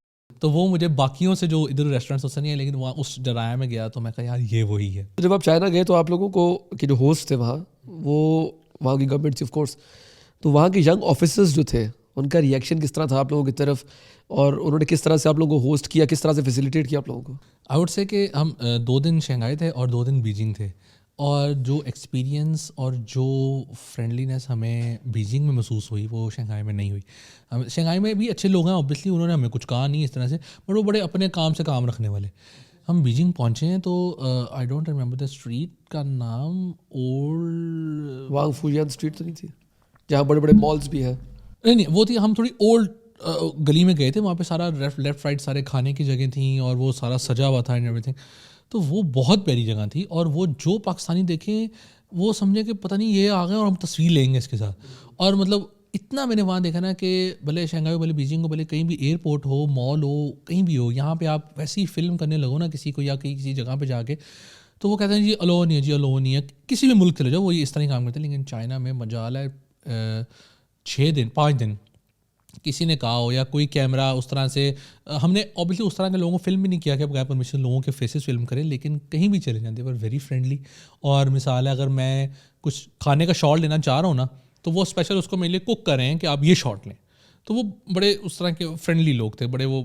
تو وہ مجھے باقیوں سے جو ادھر ریسٹورینٹس سے نہیں ہے، لیکن وہاں اس جرایا میں گیا تو میں کہا یار یہ وہی ہے۔ جب آپ چائنا گئے تو آپ لوگوں کو کہ جو ہوسٹ تھے وہ وہاں کی گورنمنٹ تھی آف کورس، تو وہاں کے ینگ آفیسرز جو تھے ان کا ریئیکشن کس طرح تھا آپ لوگوں کی طرف، اور انہوں نے کس طرح سے آپ لوگوں کو ہوسٹ کیا، کس طرح سے فیسیلیٹیٹ کیا آپ لوگوں کو؟ آئی ووڈ سے کہ ہم 2 دن شنگھائی تھے اور 2 دن بیجنگ تھے، اور جو ایکسپیرینس اور جو فرینڈلینس ہمیں بیجنگ میں محسوس ہوئی وہ شنگھائی میں نہیں ہوئی۔ شنگھائی میں بھی اچھے لوگ ہیں اوبیسلی، انہوں نے ہمیں کچھ کہا نہیں اس طرح سے، بٹ وہ بڑے اپنے کام سے کام رکھنے والے۔ ہم بیجنگ پہنچے ہیں تو I don't remember the street کا نام اولڈ وانگ فوجیان اسٹریٹ تو نہیں تھی جہاں بڑے بڑے مالز بھی ہیں؟ نہیں وہ تھی, ہم تھوڑی اولڈ گلی میں گئے تھے, وہاں پہ سارا لیفٹ رائٹ سارے کھانے کی جگہ تھیں اور وہ سارا سجا ہوا تھا اینڈ ایوری تھنگ. تو وہ بہت پیاری جگہ تھی, اور وہ جو پاکستانی دیکھیں وہ سمجھے کہ پتہ نہیں یہ آ گئے اور ہم تصویر لیں گے اس کے ساتھ. اور مطلب اتنا میں نے وہاں دیکھا نا کہ بھلے شنگھائی ہو, بھلے بیجنگ ہو, بھلے کہیں بھی ایئرپورٹ ہو, مال ہو, کہیں بھی ہو, یہاں پہ آپ ویسی فلم کرنے لگو نا کسی کو یا کسی جگہ پہ جا کے, تو وہ کہتے ہیں جی الو نہیں ہے, جی الو نہیں ہے. کسی بھی ملک چلے جاؤ وہ اس طرح کام کرتے ہیں. لیکن چائنا میں مجال ہے 5 دن کسی نے کہا ہو یا کوئی کیمرہ اس طرح سے, ہم نے اوبیسلی اس طرح کے لوگوں کو فلم بھی نہیں کیا کہ بغیر پرمیشن لوگوں کے فیسز فلم کریں, لیکن کہیں بھی چلے جاتے پر ویری فرینڈلی. اور مثال ہے اگر میں کچھ کھانے کا شاٹ لینا چاہ رہا ہوں نا تو وہ اسپیشل اس کو میرے لیے کوک کر رہے ہیں کہ آپ یہ شاٹ لیں. تو وہ بڑے اس طرح کے فرینڈلی لوگ تھے, بڑے وہ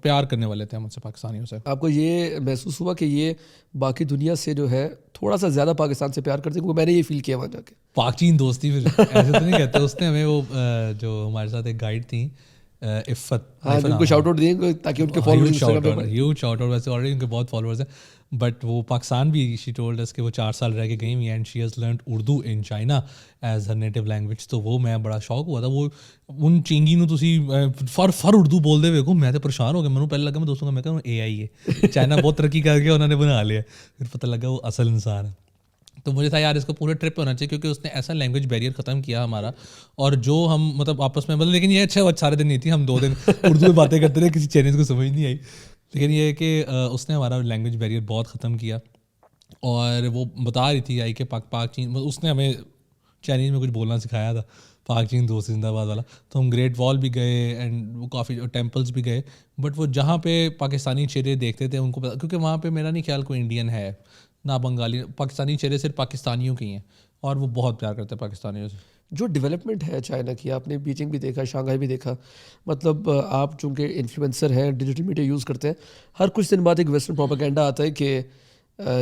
پیار کرنے والے تھے ہم سے پاکستانیوں سے. آپ کو یہ محسوس ہوا کہ یہ باقی دنیا سے جو ہے تھوڑا سا زیادہ پاکستان سے پیار کرتے ہیں؟ کیونکہ میں نے یہ فیل کیا وہاں جا کے. پاک چین دوستی پھر ایسے تو نہیں کہتے. اس نے ہمیں وہ جو ہمارے ساتھ ایک گائیڈ تھیں عفت, ان کو شاؤٹ آؤٹ دیں تاکہ ان کے فالوورز ہیوج شاؤٹ آؤٹ, ویسے آلریڈی ان کے بہت فالوورز ہیں, بٹ وہ پاکستان بھی شی ٹولڈ اس کہ وہ 4 سال رہ کے گئی ہوئی and she has learned Urdu in China as Hare native language. تو وہ میں بڑا شوق ہوا تھا, وہ ان چینگی نو تسی فر اردو بول دے ویکو, میں تو پریشان ہو گیا. میں پہلے لگا میں دوستوں کا میں کہا اے آئی ہے, چائنا بہت ترقی کر کے انہوں نے بنا لیا, پھر پتہ لگا وہ اصل انسان ہے. تو مجھے تھا یار اس کو پورے ٹرپ پہ ہونا چاہیے کیونکہ اس نے ایسا لینگویج بیریئر ختم کیا ہمارا, اور جو ہم مطلب آپس میں لیکن یہ اچھا سارے دن نہیں تھی, ہم 2 دن اردو میں باتیں کرتے رہے, کسی چائنیز کو سمجھ نہیں آئی. لیکن یہ ہے کہ اس نے ہمارا لینگویج بیریئر بہت ختم کیا. اور وہ بتا رہی تھی آئی کہ پاک چین, اس نے ہمیں چائنیز میں کچھ بولنا سکھایا تھا, پاک چین دوست زندہ باد والا. تو ہم گریٹ وال بھی گئے اینڈ وہ کافی ٹیمپلس بھی گئے, بٹ وہ جہاں پہ پاکستانی چہرے دیکھتے تھے ان کو کیونکہ وہاں پہ میرا نہیں خیال کوئی انڈین ہے نہ بنگالی, پاکستانی چہرے صرف پاکستانیوں کے ہیں, اور وہ بہت پیار کرتے ہیں پاکستانیوں سے. جو ڈیولپمنٹ ہے چائنا کی, آپ نے بیجنگ بھی دیکھا, شانگھائی بھی دیکھا, مطلب آپ چونکہ انفلوئنسر ہیں, ڈیجیٹل میڈیا یوز کرتے ہیں, ہر کچھ دن بعد ایک ویسٹرن پروپیگنڈا آتا ہے کہ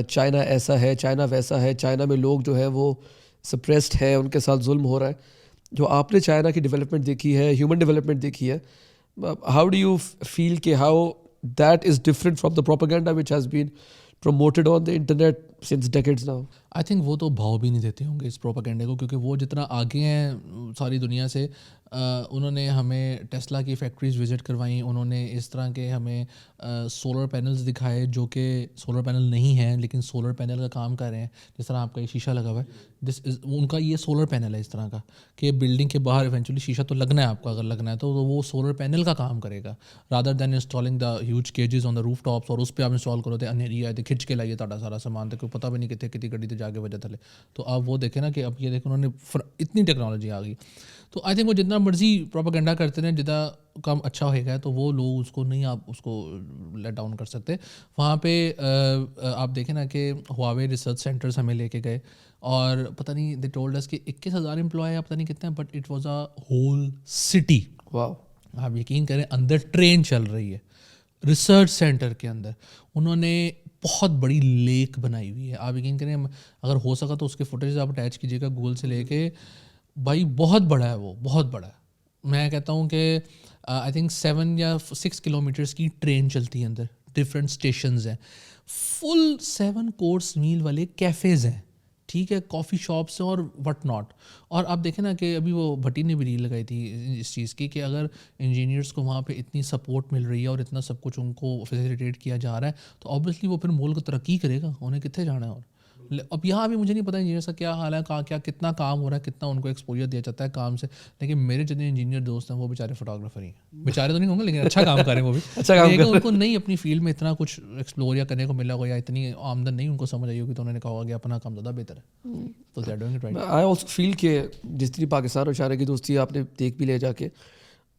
چائنا ایسا ہے, چائنا ویسا ہے, چائنا میں لوگ جو ہے وہ سپریسڈ ہے, ان کے ساتھ ظلم ہو رہا ہے. جو آپ نے چائنا کی ڈیولپمنٹ دیکھی ہے, ہیومن ڈیولپمنٹ دیکھی ہے, ہاؤ ڈو یو فیل کہ how that is different from the propaganda which has been promoted on the internet since decades now? I think وہ تو بھاؤ بھی نہیں دیتے ہوں گے اس پروپیگنڈے کو, کیونکہ وہ جتنا آگے ہیں ساری دنیا سے. انہوں نے ہمیں ٹیسلا کی فیکٹریز وزٹ کروائیں, انہوں نے اس طرح کے ہمیں سولر پینلز دکھائے جو کہ سولر پینل نہیں ہیں لیکن سولر پینل کا کام کر رہے ہیں. جس طرح آپ کا یہ شیشہ لگا ہوا ہے, دس از ان کا یہ سولر پینل ہے اس طرح کا کہ بلڈنگ کے باہر ایونچولی شیشہ تو لگنا ہے آپ کو, اگر لگنا ہے تو وہ سولر پینل کا کام کرے گا rather then installing the huge cages on the roof tops, اور اس پہ آپ انسٹال کرو تو اندھیری آئے تو کھنچ کے لائیے تھوڑا سارا سامان, تو کوئی پتہ بھی نہیں کتنے کتنی گڈی تو جا کے وجہ تھلے. تو آپ وہ دیکھیں نا کہ اب یہ دیکھیں انہوں نے اتنی ٹیکنالوجی آ گئی. تو آئی تھنک وہ جتنا مرضی پروپیگنڈا کرتے ہیں, جتنا کام اچھا ہوئے گا تو وہ لوگ اس کو نہیں, آپ اس کو لیٹ ڈاؤن کر سکتے. وہاں پہ آپ دیکھیں نا کہ ہواوے ریسرچ سینٹرز ہمیں لے کے گئے, اور پتہ نہیں دے ٹولڈ اس کہ 21,000 امپلائی ہیں, پتہ نہیں کتنے, but it was a whole city. Wow, آپ یقین کریں اندر ٹرین چل رہی ہے ریسرچ سینٹر کے اندر. انہوں نے بہت بڑی لیک بنائی ہوئی ہے, آپ یقین کریں اگر ہو سکا تو اس کے فوٹیج آپ اٹیچ کیجیے گا گوگل سے لے کے. بھائی بہت بڑا ہے, وہ بہت بڑا ہے. میں کہتا ہوں کہ آئی تھنک 7 یا 6 کلومیٹرس کی ٹرین چلتی ہے اندر, ڈفرینٹ اسٹیشنز ہیں, فل 7 کورس میل والے کیفیز ہیں, ٹھیک ہے, کافی شاپس ہیں اور وٹ ناٹ. اور آپ دیکھیں نا کہ ابھی وہ بھٹی نے بھی ریل لگائی تھی اس چیز کی کہ اگر انجینئرس کو وہاں پہ اتنی سپورٹ مل رہی ہے اور اتنا سب کچھ ان کو فیسیلیٹیٹ کیا جا رہا ہے تو آبویسلی وہ پھر ملک ترقی کرے گا, انہیں کتنے جانا ہے. اور اب یہاں بھی مجھے نہیں پتا انجینئر کا کیا حال ہے, کیا کتنا کام ہو رہا ہے, کتنا ان کو ایکسپوجر دیا جاتا ہے کام سے. لیکن میرے جتنے انجینئر دوست ہیں وہ بیچارے فوٹوگرافر ہی ہیں, بیچارے تو نہیں ہوں گے لیکن اچھا کام کر رہے ہیں وہ بھی. اچھا کام ان کو نہیں اپنی فیلڈ میں اتنا کچھ ایکسپلور یا کرنے کو ملا ہو یا اتنی آمدن نہیں ان کو سمجھ آئی ہوگی, تو انہوں نے کہا ہوگا کہ اپنا کام زیادہ بہتر ہے. تو they are doing it right. I also feel کہ جس طرح پاکستان اور چائنا کی دوستی آپ نے دیکھ بھی لے جا کے,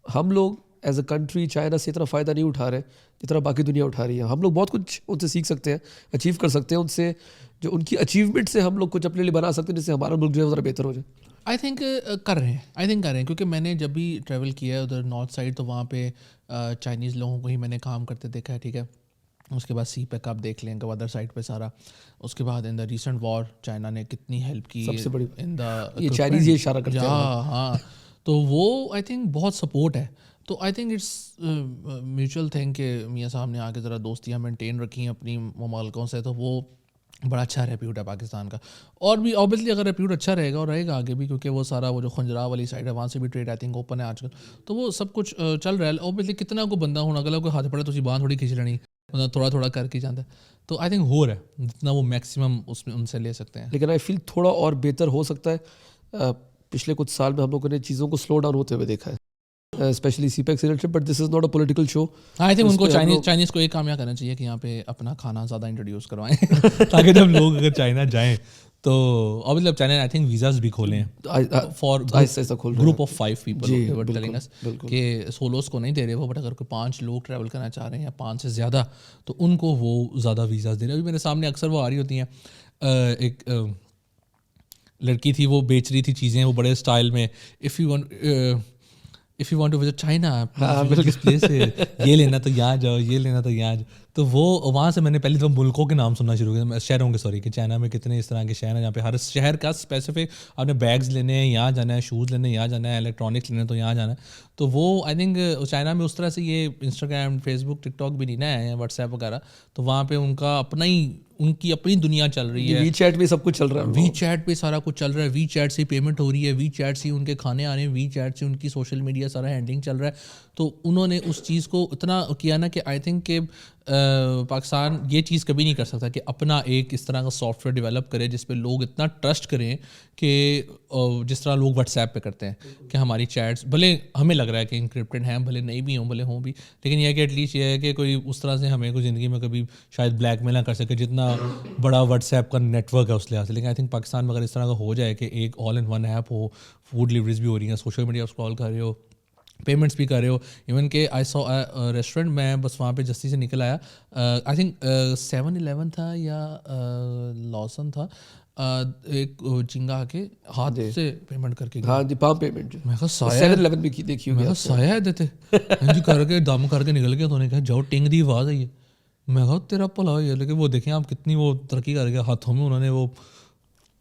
ہم لوگ ایز اے کنٹری چائنا سے اتنا فائدہ نہیں اٹھا رہے جتنا باقی دنیا اٹھا رہی ہے. ہم لوگ بہت کچھ ان سے سیکھ سکتے ہیں, اچیو کر سکتے ہیں ان سے, جو ان کی اچیومنٹ سے ہم لوگ کچھ اپنے لیے بنا سکتے ہیں جس سے ہمارا ملک جو ہے ذرا بہتر ہو جائے. آئی تھنک کر رہے ہیں کیونکہ میں نے جب بھی ٹریول کیا ہے ادھر نارتھ سائڈ تو وہاں پہ چائنیز لوگوں کو ہی میں نے کام کرتے دیکھا ہے, ٹھیک ہے. اس کے بعد سی پیک آپ دیکھ لیں ادر سائڈ پہ سارا. اس کے بعد ان دا ریسنٹ وار چائنا نے کتنی ہیلپ کی, سب سے بڑی ان دا یہ چائنیز یہ اشارہ کرتے ہیں. ہاں, تو وہ آئی تھنک بہت سپورٹ ہے. تو I think it's mutual thing کہ میاں صاحب نے آ کے ذرا دوستیاں مینٹین رکھی ہیں اپنی ممالکوں سے, تو وہ بڑا اچھا ریپیوٹ ہے پاکستان کا. اور بھی اوبیسلی اگر ریپیوٹ اچھا رہے گا اور رہے گا آگے بھی, کیونکہ وہ سارا وہ جو خنجرا والی سائڈ ہے وہاں سے بھی ٹریڈ آئی تھنک اوپن ہے آج کل, تو وہ سب کچھ چل رہا ہے. اوبیسلی کتنا کو بندہ ہونا اگر کوئی ہاتھ پڑے تو باندھ تھوڑی کھینچ لینی, تھوڑا تھوڑا کر کے جاتا ہے. تو آئی تھنک ہو رہا ہے جتنا وہ میکسیمم اس میں ان سے لے سکتے ہیں. لیکن آئی فیل تھوڑا اور بہتر ہو سکتا ہے. پچھلے کچھ سال میں ہم لوگوں نے چیزوں کو سلو ڈاؤن ہوتے ہوئے دیکھا ہے, especially CPEC related, but this is not a political show. I think ان کو چائنیز کو ایک کامیاب کرنا چاہیے کہ یہاں پہ اپنا کھانا زیادہ انٹروڈیوس کروائیں تاکہ جب لوگ اگر چائنا جائیں تو ابھی اب چائنا آئی تھنک ویزاز بھی کھولیں فار گروپ آف 5 پیپل کہ سولوز کو نہیں دے رہے وہ, بٹ اگر کوئی 5 لوگ ٹریول کرنا چاہ رہے ہیں یا 5 سے زیادہ تو ان کو وہ زیادہ ویزاز دے رہے ہیں. ابھی میرے سامنے اکثر وہ آ رہی ہوتی ہیں, ایک لڑکی تھی وہ بیچ رہی تھی چیزیں وہ بڑے اسٹائل میں, if you want to visit China, this place ہے, یہ لینا تو یہاں جاؤ, یہ لینا تو یہاں جاؤ. تو وہ وہاں سے میں نے پہلی دفعہ ملکوں کے نام سننا شروع کیا, شہروں کے, سوری, کہ چائنا میں کتنے اس طرح کے شہر ہیں جہاں پہ ہر شہر کا اسپیسیفک آپ نے بیگز لینے ہیں یہاں جانا ہے, شوز لینے یہاں جانا ہے, الیکٹرانکس لینے تو یہاں جانا ہے. تو وہ آئی تھنک چائنا میں اس طرح سے یہ انسٹاگرام, فیس بک, ٹک ٹاک بھی نہیں نہ ہے, واٹس ایپ وغیرہ, تو وہاں پہ ان کا اپنا ہی ان کی اپنی دنیا چل رہی ہے. وی چیٹ پہ سب کچھ چل رہا ہے, وی چیٹ پہ سارا کچھ چل رہا ہے, وی چیٹ سے پیمنٹ ہو رہی ہے, وی چیٹ سے ان کے کھانے آ رہے ہیں, وی چیٹ سے ان کی سوشل میڈیا سارا ہینڈلنگ چل رہا ہے. تو انہوں نے اس چیز کو اتنا کیا نا کہ آئی تھنک کہ پاکستان یہ چیز کبھی نہیں کر سکتا کہ اپنا ایک اس طرح کا سافٹ ویئر ڈیولپ کرے جس پہ لوگ اتنا ٹرسٹ کریں کہ جس طرح لوگ واٹس ایپ پہ کرتے ہیں کہ ہماری چیٹس بھلے ہمیں لگ رہا ہے کہ انکرپٹڈ ہیں, بھلے نہیں بھی ہوں, بھلے ہوں بھی, لیکن یہ کہ ایٹ لیسٹ یہ ہے کہ کوئی اس طرح سے ہمیں کوئی زندگی میں کبھی شاید بلیک میل نہ کر سکے جتنا بڑا واٹس ایپ کا نیٹ ورک ہے اس لحاظ سے. لیکن آئی تھنک پاکستان میں اگر اس طرح کا ہو جائے کہ ایک آل ان ون ایپ ہو, فوڈ ڈلیوریز بھی ہو رہی ہیں, سوشل میڈیا اسکرال کر رہے ہو, پیمنٹس بھی کر رہے ہو, ایون کہ آئی سو ریسٹورینٹ میں بس وہاں پہ جستی سے نکل آیا, آئی تھنک 7-11 تھا یا لاسن تھا, ایک چنگا آ کے ہاتھ سے پیمنٹ کر کے, ہاں جی, پام پیمنٹ, میں کہا سایہ 7-11 بھی کی دیکھی ہوگی, سایہ دیتے جی کر کے دم کر کے نکل گیا. تو نے کہا جاؤ ٹنگ دی آواز آئی ہے, میں کہا تیرا بھلا ہوئی ہے. لیکن وہ دیکھیں آپ کتنی وہ ترقی کر گیا, ہاتھوں میں انہوں نے وہ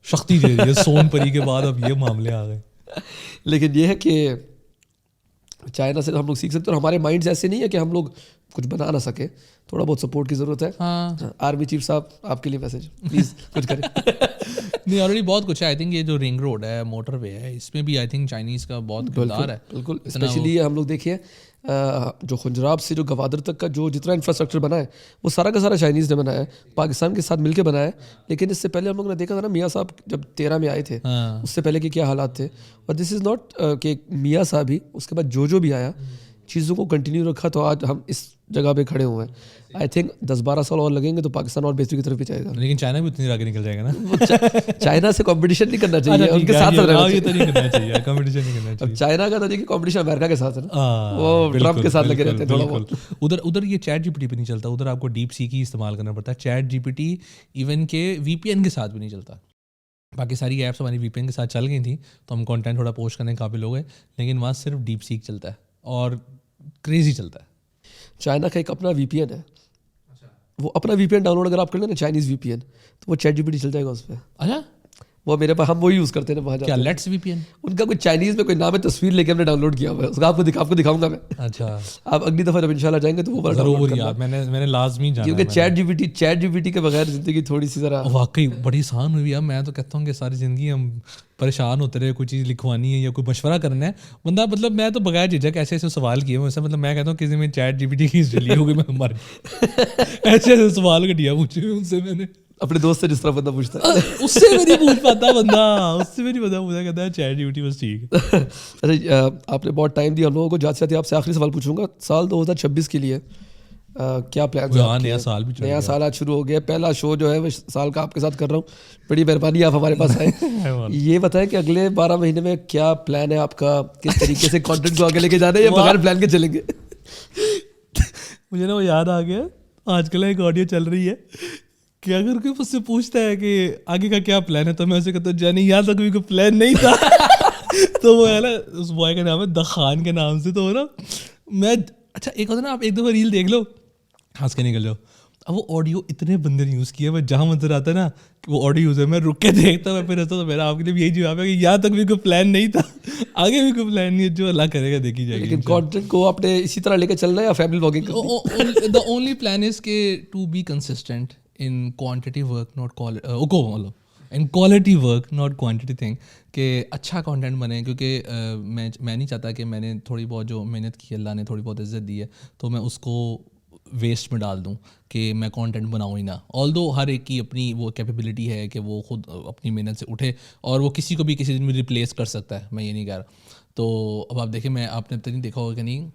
شکتی دے دی ہے, سون پری کے بعد اب یہ معاملے آ گئے. لیکن یہ ہے کہ چائنا سے ہم لوگ سیکھ سکتے ہیں, اور ہمارے مائنڈز ایسے نہیں ہے کہ ہم لوگ کچھ بنا نہ سکے, تھوڑا بہت سپورٹ کی ضرورت ہے. آرمی چیف صاحب آپ کے لیے میسج پلیز کچھ کریں. نہیں آلریڈی بہت کچھ ہے. آئی تھنک یہ جو رنگ روڈ ہے, موٹر وے ہے, اس میں بھی آئی تھنک چائنیز کا بہت کردار ہے. بالکل, اسپیشلی ہم لوگ دیکھیے جو خنجراب سے جو گوادر تک کا جو جتنا انفراسٹرکچر بنا ہے وہ سارا کا سارا چائنیز نے بنایا ہے, پاکستان کے ساتھ مل کے بنایا ہے. لیکن اس سے پہلے ہم لوگ نے دیکھا تھا نا, میاں صاحب جب 13 میں آئے تھے, اس سے پہلے کے کیا حالات تھے. اور دس از ناٹ کہ میاں صاحب ہی, اس کے بعد جو بھی آیا چیزوں کو کنٹینیو رکھا, تو آج ہم اس جگہ پہ کھڑے ہوئے ہیں. آئی تھنک 10-12 سال اور لگیں گے تو پاکستان اور بہتری کی طرف بھی جائے گا. لیکن چائنا بھی اتنی آگے نکل جائے گا نا. چائنا سے کمپٹیشن نہیں کرنا چاہیے, ان کے ساتھ رہنا چاہیے, کمپٹیشن نہیں کرنا چاہیے. چائنا کا تو دیکھیے کمپٹیشن امریکہ کے ساتھ ہے نا, وہ ٹرمپ کے ساتھ لگے رہتے ہیں تھوڑا بہت. ادھر یہ چیٹ جی پی ٹی پہ نہیں چلتا, ادھر آپ کو ڈیپ سیک ہی استعمال کرنا پڑتا ہے. ChatGPT even کہ وی پی این کے ساتھ بھی نہیں چلتا. باقی ساری ایپس ہماری وی پی این کے ساتھ چل گئی تھیں تو ہم کانٹینٹ تھوڑا پوسٹ کرنے کے قابل ہو گئے, لیکن وہاں صرف ڈیپ سیک چلتا ہے اور کریزی چلتا ہے. چائنا کا ایک اپنا وی پی این ہے, وہ اپنا وی پی این ڈاؤن لوڈ اگر آپ کر لیں نا, چائنیز وی پی این, تو وہ چیٹ جی پی ٹی چل جائے گا اس پہ. اچھا, وہ میرے پاس ہم وہی یوز کرتے ہیں وہاں. کیا لیٹس وی پی این؟ ان کا کوئی چائنیز میں کوئی نام ہے, تصویر لے کے ہم نے ڈاؤن لوڈ کیا ہوا ہے, اس کا آپ کو دکھاؤں گا میں. اچھا, آپ اگلی دفعہ جب انشاءاللہ جائیں گے تو وہ ضرور یار, میں نے لازمی جانا, کیونکہ چیٹ جی پی ٹی کے بغیر زندگی تھوڑی سی ذرا واقعی بڑی آسان ہوئی ہے. میں تو کہتا ہوں کہ ساری زندگی ہم پریشان ہوتے رہے, کوئی چیز لکھوانی ہے یا کوئی مشورہ کرنا ہے بندہ, مطلب میں تو بغیر جھجک ایسے ایسے سوال کیے ویسے, مطلب میں کہتا ہوں کسی میں چیٹ جی پی ٹی کی چلی ہوگی, میں مر ایسے ایسے سوال کٹیا پوچھے ان سے میں نے, اپنے دوست سے جس طرح بندہ پوچھتا ہے اس سے میں نہیں پوچھ پاتا بندہ, اس سے میں نہیں پتا کہتا ہے چیٹ جی پی ٹی بس ٹھیک. اچھا, آپ نے بہت ٹائم دیا ہم لوگوں کو, جاتے جاتے آپ سے آخری سوال پوچھوں گا. سال 2026 کے لیے کیا پلان ہے؟ نیا سال بھی نیا سال آج شروع ہو گیا, پہلا شو جو ہے وہ سال کا آپ کے ساتھ کر رہا ہوں, بڑی مہربانی آپ ہمارے پاس آئے. یہ بتائیں کہ اگلے 12 مہینے میں کیا پلان ہے آپ کا, کس طریقے سے کانٹینٹ کو آگے لے کے جانا ہے, یا بغیر پلان کے چلیں گے؟ مجھے نا وہ یاد آ گیا, آج کل ایک آڈیو چل رہی ہے کہ اگر کوئی مجھ سے پوچھتا ہے کہ آگے کا کیا پلان ہے, تو میں اسے کہتا ہوں جانی یہاں تک کوئی پلان نہیں تھا. تو وہ ہے نا, اس بوائے کا نام ہے دخان کے نام سے. تو نا میں, اچھا ایک ہوتا ہے نا, آپ ایک دفعہ ریل دیکھ لو, ہنس کے نکل جاؤ, اب وہ آڈیو اتنے بندے نے یوز کیا ہے, جہاں منظر آتا ہے نا کہ وہ آڈیو یوز ہے, میں رک کے دیکھتا ہوں, میں پھر ہنستا ہوں. میرا آپ کے لیے بھی یہی جواب ہے کہ یہاں تک بھی کوئی پلان نہیں تھا, آگے بھی کوئی پلان نہیں ہے, جو اللہ کرے گا دیکھی جائے گی. لیکن کانٹینٹ کو آپ نے اسی طرح لے کے چلنا ہے یا فیملی بلاگنگ کرنی؟ دا اونلی پلان از کہ to be consistent in quantity work not مطلب in quality work not quantity thing, کہ اچھا کانٹینٹ بنے. کیونکہ میں نہیں چاہتا کہ میں نے تھوڑی بہت جو محنت کی, اللہ نے تھوڑی بہت عزت دی ہے, تو میں اس کو ویسٹ میں ڈال دوں کہ میں کانٹینٹ بناؤں ہی نہ. آلدو ہر ایک کی اپنی وہ کیپیبلٹی ہے کہ وہ خود اپنی محنت سے اٹھے, اور وہ کسی کو بھی کسی دن میں ریپلیس کر سکتا ہے, میں یہ نہیں کہہ رہا. تو اب آپ دیکھیں, آپ نے تو نہیں دیکھا ہوگا کہ نہیں,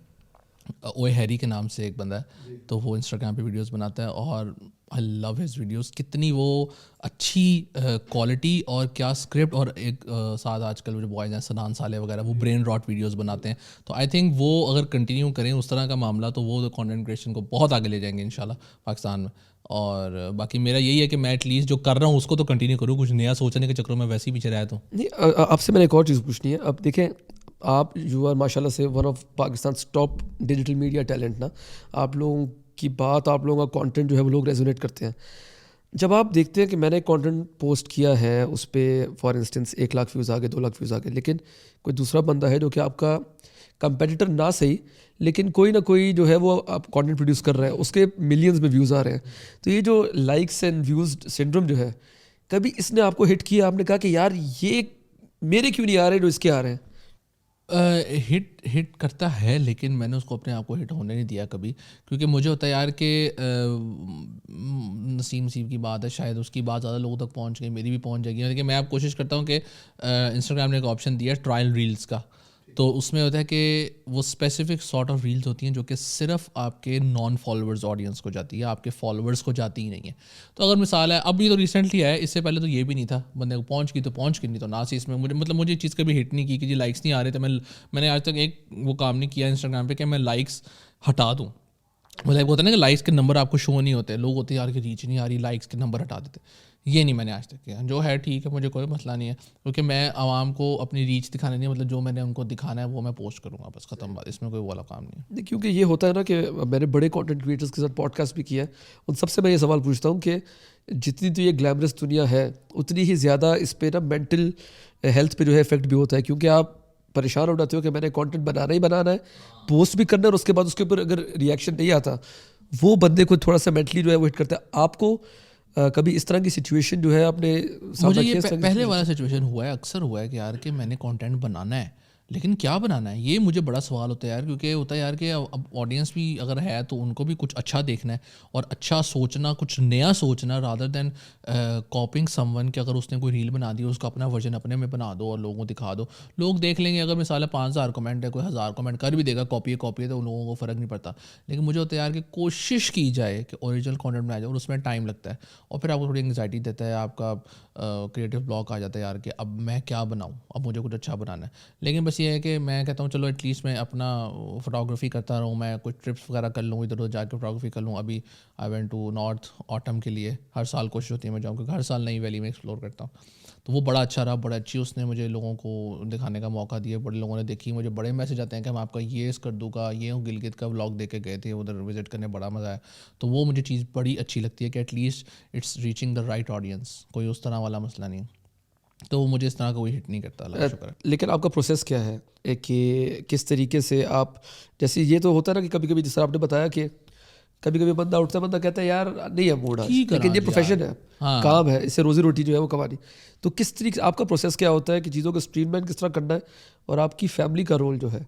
اوے ہیری کے نام سے ایک بندہ ہے, تو وہ انسٹاگرام پہ ویڈیوز بناتا ہے, اور آئی لو ہز ویڈیوز. کتنی وہ اچھی کوالٹی, اور کیا اسکرپٹ, اور ایک ساتھ آج کل جو بوائز ہیں سنان صالح وغیرہ, وہ برین راٹ ویڈیوز بناتے ہیں. تو آئی تھنک وہ اگر کنٹینیو کریں اس طرح کا معاملہ, تو وہ کانٹینٹ کریشن کو بہت آگے لے جائیں گے انشاءاللہ پاکستان میں. اور باقی میرا یہی ہے کہ میں ایٹ لیسٹ جو کر رہا ہوں اس کو تو کنٹینیو کروں, کچھ نیا سوچنے کے چکروں میں ویسے ہی پیچھے رہتا ہوں. نہیں, آپ سے میں نے ایک اور چیز پوچھنی ہے. اب دیکھیں, آپ یو آر ماشاء اللہ سے one of Pakistan top digital media talent نا. آپ لوگوں کی بات, آپ لوگوں کا کانٹینٹ جو ہے وہ لوگ ریزونیٹ کرتے ہیں. جب آپ دیکھتے ہیں کہ میں نے کانٹینٹ پوسٹ کیا ہے, اس پہ فار انسٹنس 1 لاکھ ویوز آ گئے, 2 لاکھ ویوز آ گئے, لیکن کوئی دوسرا بندہ ہے جو کہ آپ کا کمپیٹیٹر نہ صحیح, لیکن کوئی نہ کوئی جو ہے وہ آپ کانٹینٹ پروڈیوس کر رہے ہیں, اس کے ملینز میں ویوز آ رہے ہیں. تو یہ جو لائکس اینڈ ویوز سنڈروم جو ہے, کبھی اس نے آپ کو ہٹ کیا, آپ نے کہا کہ یار یہ میرے کیوں نہیں آ رہے جو اس کے آ رہے ہیں؟ ہٹ کرتا ہے, لیکن میں نے اس کو اپنے آپ کو ہٹ ہونے نہیں دیا کبھی, کیونکہ مجھے ہوتا ہے یار کہ نسیم کی بات ہے, شاید اس کی بات زیادہ لوگوں تک پہنچ گئی, میری بھی پہنچ جائے گی. لیکن میں اب کوشش کرتا ہوں کہ انسٹاگرام نے ایک آپشن دیا ہے ٹرائل ریلز کا, تو اس میں ہوتا ہے کہ وہ اسپیسیفک سارٹ آف ریلز ہوتی ہیں جو کہ صرف آپ کے نان فالوورز آڈینس کو جاتی ہے, آپ کے فالوورز کو جاتی ہی نہیں ہے. تو اگر مثال ہے, اب یہ تو ریسنٹلی ہے, اس سے پہلے تو یہ بھی نہیں تھا, بندے کو پہنچ گئی تو پہنچ گئی, نہیں تو نہ سی. اس میں مجھے یہ چیز کبھی ہٹ نہیں کی کہ جی لائکس نہیں آ رہے. تو میں نے آج تک ایک وہ کام نہیں کیا انسٹاگرام پہ کہ میں لائکس ہٹا دوں. مطلب ہوتا ہے نا کہ لائکس کے نمبر آپ کو شو نہیں ہوتے, لوگ ہوتے ہیں یار کہ ریچ نہیں آ رہی, لائکس کے نمبر ہٹا دیتے. یہ نہیں میں نے آج تک کیا. جو ہے ٹھیک ہے, مجھے کوئی مسئلہ نہیں ہے, کیونکہ میں عوام کو اپنی ریچ دکھانے نہیں, مطلب جو میں نے ان کو دکھانا ہے وہ میں پوسٹ کروں گا, بس ختم بات. اس میں کوئی والا کام نہیں ہے. کیونکہ یہ ہوتا ہے نا کہ میں نے بڑے کانٹینٹ کریٹرز کے ساتھ پوڈ کاسٹ بھی کیا ہے, ان سب سے میں یہ سوال پوچھتا ہوں کہ جتنی تو یہ گلیمرس دنیا ہے, اتنی ہی زیادہ اس پہ نا مینٹل ہیلتھ پہ جو ہے افیکٹ بھی ہوتا ہے. کیونکہ آپ پریشان ہو جاتے ہو کہ میں نے کانٹینٹ بنانا ہی بنانا ہے, پوسٹ بھی کرنا ہے, اور اس کے بعد اس کے اوپر اگر ریئیکشن نہیں آتا, وہ بندے کو تھوڑا سا مینٹلی جو ہے وہ ہٹ کرتا ہے. آپ کو کبھی اس طرح کی سچویشن جو ہے آپ نے مجھے یہ پہلے والا سچویشن ہوا ہے, اکثر ہوا ہے کہ یار کہ میں نے کانٹینٹ بنانا ہے, لیکن کیا بنانا ہے, یہ مجھے بڑا سوال ہوتا ہے یار. کیونکہ ہوتا ہے یار کہ اب آڈینس بھی اگر ہے تو ان کو بھی کچھ اچھا دیکھنا ہے, اور اچھا سوچنا, کچھ نیا سوچنا, rather than copying someone, کہ اگر اس نے کوئی ریل بنا دی اس کا اپنا ورژن اپنے میں بنا دو اور لوگوں کو دکھا دو, لوگ دیکھ لیں گے. اگر مثال ہے 5000 کمنٹ ہے, کوئی 1000 کمنٹ کر بھی دے گا, کاپی ہے تو ان لوگوں کو فرق نہیں پڑتا. لیکن مجھے ہوتا ہے یار کہ کوشش کی جائے کہ اوریجنل کانٹینٹ بنایا جائے, اور اس میں ٹائم لگتا ہے, اور پھر آپ کو تھوڑی انگزائٹی دیتا ہے, آپ کا کریٹو بلاک آ جاتا ہے یار کہ اب میں کیا بناؤں, اب مجھے کچھ اچھا بنانا ہے. لیکن بس یہ ہے کہ میں کہتا ہوں چلو ایٹ لیسٹ میں اپنا فوٹوگرافی کرتا رہوں, میں کچھ ٹرپس وغیرہ کر لوں, ادھر ادھر جا کے فوٹوگرافی کر لوں. ابھی I went to north autumn کے لیے, ہر سال کوشش ہوتی ہے میں جاؤں, کیونکہ ہر سال نئی ویلی میں ایکسپلور کرتا ہوں. تو وہ بڑا اچھا رہا, بڑا اچھی اس نے مجھے لوگوں کو دکھانے کا موقع دیا, بڑے لوگوں نے دیکھی, مجھے بڑے میسج آتے ہیں کہ ہم آپ کا یہ کر دوں گا, یہ گلگت کا ولاگ دیکھ کے گئے تھے ادھر وزٹ کرنے, بڑا مزہ آیا. تو وہ مجھے چیز بڑی اچھی لگتی ہے کہ at least it's reaching the right audience, کوئی اس طرح والا مسئلہ نہیں. تو مجھے اس طرح کا کوئی ہٹ نہیں کرتا, اللہ کا شکر ہے. لیکن آپ کا پروسیس کیا ہے کہ کس طریقے سے آپ, جیسے یہ تو ہوتا ہے نا کہ کبھی کبھی جس طرح آپ نے بتایا کہ کبھی کبھی بندہ اٹھتا ہے, بندہ کہتا ہے یار نہیں ہے موڈ آج, لیکن یہ پروفیشن ہے, کام ہے, اس سے روزی روٹی جو ہے وہ کمانی. تو کس طریقے سے آپ کا پروسیس کیا ہوتا ہے کہ چیزوں کو اسٹریم لائن کس طرح کرنا ہے, اور آپ کی فیملی کا رول جو ہے,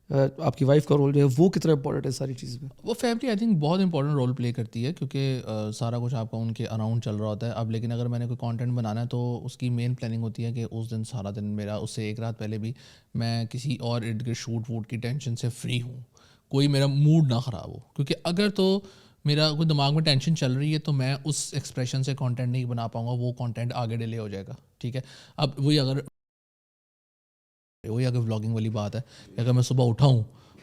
آپ کی وائف کا رول جو ہے وہ کتنا امپورٹنٹ ہے ساری چیز میں؟ وہ فیملی آئی تھنک بہت امپورٹنٹ رول پلے کرتی ہے, کیونکہ سارا کچھ آپ کا ان کے اراؤنڈ چل رہا ہوتا ہے. اب لیکن اگر میں نے کوئی کانٹینٹ بنانا ہے تو اس کی مین پلاننگ ہوتی ہے کہ اس دن سارا دن میرا, اس سے ایک رات پہلے بھی میں کسی اور ارد گرد شوٹ ووٹ کی ٹینشن سے فری ہوں, کوئی میرا موڈ نہ خراب ہو. کیونکہ اگر تو میرا کوئی دماغ میں ٹینشن چل رہی ہے تو میں اس ایکسپریشن سے کانٹینٹ نہیں بنا پاؤں گا, وہ کانٹینٹ آگے ڈیلے ہو جائے گا. ٹھیک ہے, اب وہی اگر ولاگنگ والی بات ہے, اگر میں صبح اٹھا ہوں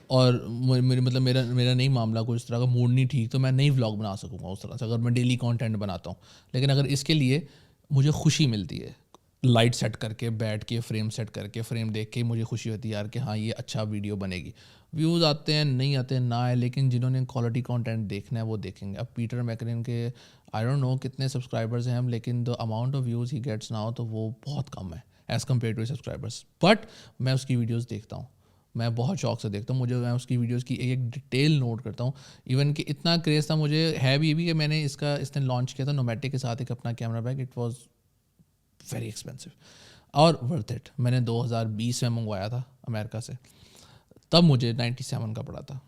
اور مطلب میرا نہیں معاملہ, کوئی اس طرح کا موڈ نہیں ٹھیک, تو میں نہیں ولاگ بنا سکوں گا اس طرح سے, اگر میں ڈیلی کانٹینٹ بناتا ہوں. لیکن اگر اس کے لیے مجھے خوشی ملتی ہے, لائٹ سیٹ کر کے بیٹھ کے فریم سیٹ کر کے فریم دیکھ کے مجھے خوشی ہوتی ہے یار کہ ہاں یہ اچھا ویڈیو بنے گی, ویوز آتے ہیں نہیں آتے ہیں نہ آئے, لیکن جنہوں نے کوالٹی کانٹینٹ دیکھنا ہے وہ دیکھیں گے. اب پیٹر میکرن کے آئی ڈونٹ نو کتنے سبسکرائبرز ہیں ہم, لیکن the amount of views he gets now تو وہ بہت کم ہے as compare to subscribers. But میں اس کی ویڈیوز دیکھتا ہوں, میں بہت شوق سے دیکھتا ہوں, میں اس کی ویڈیوز کی ایک ڈیٹیل نوٹ کرتا ہوں. ایون کہ اتنا کریز تھا مجھے, ہے بھی کہ میں نے اس نے لانچ کیا تھا نومیٹک کے ساتھ ایک اپنا camera bag. It was very expensive اور ورتھ اٹ. میں نے 2020 میں منگوایا تھا امریکہ سے, تب مجھے 97 کا پڑا تھا,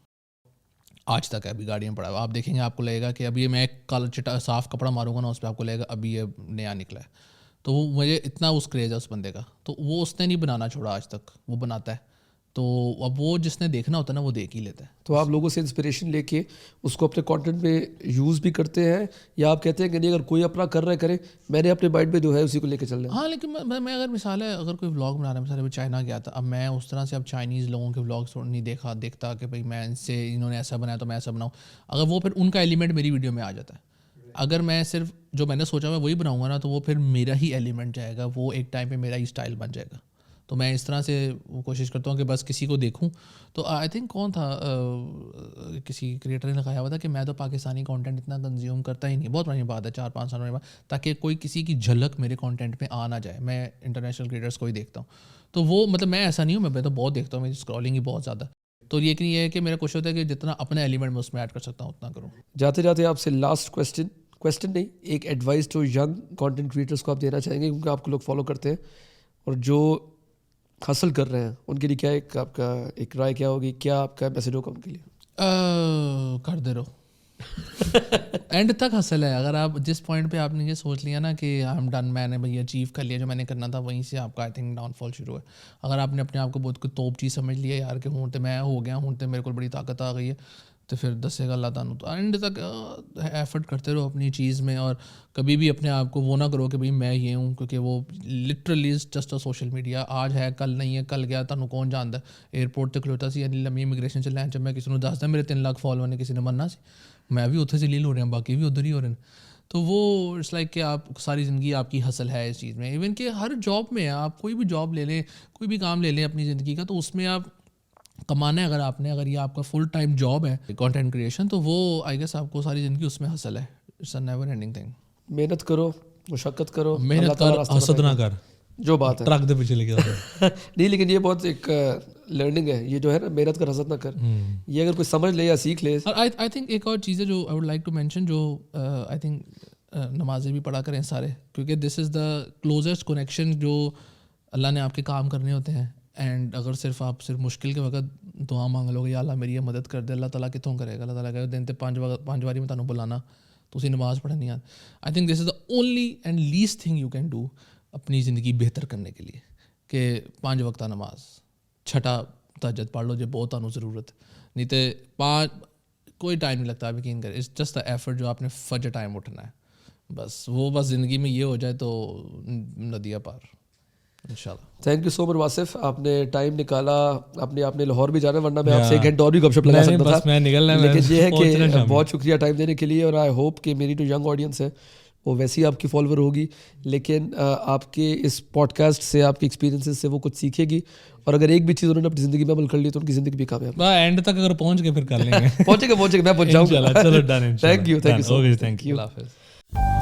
آج تک ہے ابھی گاڑی میں پڑا ہوا. آپ دیکھیں گے آپ کو لگے گا کہ ابھی میں ایک کالر چٹا صاف کپڑا ماروں گا نا اس پہ, آپ کو لگے گا ابھی یہ نیا نکلا ہے. تو وہ مجھے اتنا اس کریز ہے اس بندے کا, تو وہ اس نے نہیں بنانا چھوڑا آج تک, وہ بناتا ہے. تو اب وہ جس نے دیکھنا ہوتا ہے نا وہ دیکھ ہی لیتا ہے. تو آپ لوگوں سے انسپریشن لے کے اس کو اپنے کانٹینٹ میں یوز بھی کرتے ہیں, یا آپ کہتے ہیں کہ نہیں اگر کوئی اپنا کر رہا ہے کرے, میں نے اپنے مائنڈ میں جو ہے اسی کو لے کے چل رہا ہے؟ ہاں لیکن میں اگر مثال ہے اگر کوئی ولاگ بنا رہا ہے, مثال چائنا گیا تھا, اب میں اس طرح سے اب چائنیز لوگوں کے ولاگس نہیں دیکھتا کہ بھائی میں ان سے انہوں نے ایسا بنایا تو میں ایسا بناؤں. اگر وہ پھر ان کا ایلیمنٹ میری ویڈیو میں آ جاتا ہے. اگر میں صرف جو میں نے سوچا میں وہی بناؤں گا نا, تو وہ پھر میرا ہی ایلیمنٹ جائے گا, وہ ایک ٹائم پہ میرا ہی اسٹائل بن جائے گا. تو میں اس طرح سے کوشش کرتا ہوں کہ بس کسی کو دیکھوں. تو آئی تھنک کون تھا, کسی کریٹر نے لگایا ہوا تھا کہ میں تو پاکستانی کانٹینٹ اتنا کنزیوم کرتا ہی نہیں. بہت پرانی بات ہے, 4-5 سال بعد, تاکہ کوئی کسی کی جھلک میرے کانٹینٹ میں آ نہ جائے. میں انٹرنیشنل کریٹرس کو ہی دیکھتا ہوں. تو وہ مطلب میں ایسا نہیں ہوں, میں تو بہت دیکھتا ہوں, میری اسکرولنگ ہی بہت زیادہ. تو یہ ہے کہ میرا کوشش ہوتا ہے کہ جتنا اپنے ایلیمنٹ میں اس میں ایڈ کر سکتا ہوں اتنا کروں. جاتے جاتے آپ سے لاسٹ کویسچن نہیں, ایک ایڈوائس جو ینگ کانٹینٹ کریٹرس کو آپ دینا چاہیں گے, کیونکہ آپ کو لوگ فالو کرتے ہیں اور جو حاصل کر رہے ہیں, ان کے لیے کیا ایک آپ کا ایک رائے کیا ہوگی, کیا آپ کا میسج ہوگا ان کے لیے؟ کرتے رہو, اینڈ تک حاصل ہے. اگر آپ جس پوائنٹ پہ آپ نے یہ سوچ لیا نا کہ آئی ایم ڈن, میں نے بھائی اچیو کر لیا جو میں نے کرنا تھا, وہیں سے آپ کا آئی تھنک ڈاؤن فال شروع ہے. اگر آپ نے اپنے آپ کو بہت کوئی توپ چیز سمجھ لیا یار کہ ہوں تو میں ہو گیا ہوں تو میرے کو بڑی طاقت آ گئی ہے, تو پھر دسے گا اللہ تعالیٰ. تو اینڈ تک ایفرٹ کرتے رہو اپنی چیز میں, اور کبھی بھی اپنے آپ کو وہ نہ کرو کہ بھائی میں یہ ہوں, کیونکہ وہ literally is just a social media. آج ہے کل نہیں ہے, کل گیا تمہیں کون جانتا ہے. ایئرپورٹ تے کھلوتا سی لمبی امیگریشن چلے, جب میں کسی نے دستا میرے 3 لاکھ فالوور نے کسی نے مننا سی, میں بھی اتنے سے لیل ہو رہے ہیں, باقی بھی ادھر ہی ہو رہے ہیں. تو وہ اٹس لائک کہ آپ ساری زندگی آپ کی حاصل ہے اس چیز میں. ایون کہ ہر جاب میں آپ کوئی بھی جاب لے لیں, کوئی بھی کام لے لیں اپنی زندگی کا, تو اس میں آپ کمانا ہے. اگر یہ آپ کا فل ٹائم جاب ہے کانٹینٹ کریشن, تو وہ آئی گیس آپ کو ساری زندگی اس میں حاصل ہے. It's a never ending thing. محنت کرو, مشقت کرو, محنت کر, حسد نہ کر, جو بات ہے ٹرک دے پیچھے لے کے نہیں, لیکن یہ بہت ایک لرننگ ہے یہ جو ہے نا, محنت کر حسد نہ کر. یہ اگر کوئی سمجھ لے یا سیکھ لے. آئی تھنک ایک اور چیز ہے جو I would like to mention, جو آئی تھنک نمازیں بھی پڑھا کریں سارے, کیونکہ دس از دا کلوزسٹ کنیکشن جو اللہ نے آپ کے کام کرنے ہوتے ہیں. اینڈ اگر صرف مشکل کے وقت دعا مانگ لو گے یا اللہ میری یہ مدد کر دے, اللہ تعالیٰ کتوں کرے گا. اللہ تعالیٰ کہ دن تے 5 باری میں تمہیں بلانا, تو اسی نماز پڑھنی ہے. I think this is the only and least thing you can do اپنی زندگی بہتر کرنے کے لیے, کہ 5 وقتہ نماز, 6 تہجد پڑھ لو جب بہت تمہیں ضرورت, نہیں تو 5 کوئی ٹائم نہیں لگتا. آپ یقین کریں, اٹس جسٹ دا ایفرٹ جو آپ نے فجر ٹائم اٹھنا ہے, بس وہ بس زندگی میں یہ ہو جائے تو ندیہ پار انشاءاللہ. تھینک یو سو مچ واصف, آپ نے ٹائم نکالا. آپ نے لاہور بھی جانا, ورنہ میں آپ سے 1 گھنٹہ اور بھی گپ شپ لگا سکتا تھا, لیکن یہ ہے کہ بہت شکریہ ٹائم دینے کے لیے. اور آئی ہوپ کہ میری جو ینگ آڈینس ہے وہ ویسی آپ کی فالوور ہوگی, لیکن آپ کے اس پوڈ کاسٹ سے, آپ کے ایکسپیرینسز سے وہ کچھ سیکھے گی. اور اگر ایک بھی چیز انہوں نے اپنی زندگی میں عمل کر لی تو ان کی زندگی بھی کامیاب. اینڈ تک اگر پہنچ گئے پھر کر لیں گے. پہنچے گا, میں پہنچ جاؤں گا. چلو done. Thank you so much. Thank you. اللہ حافظ.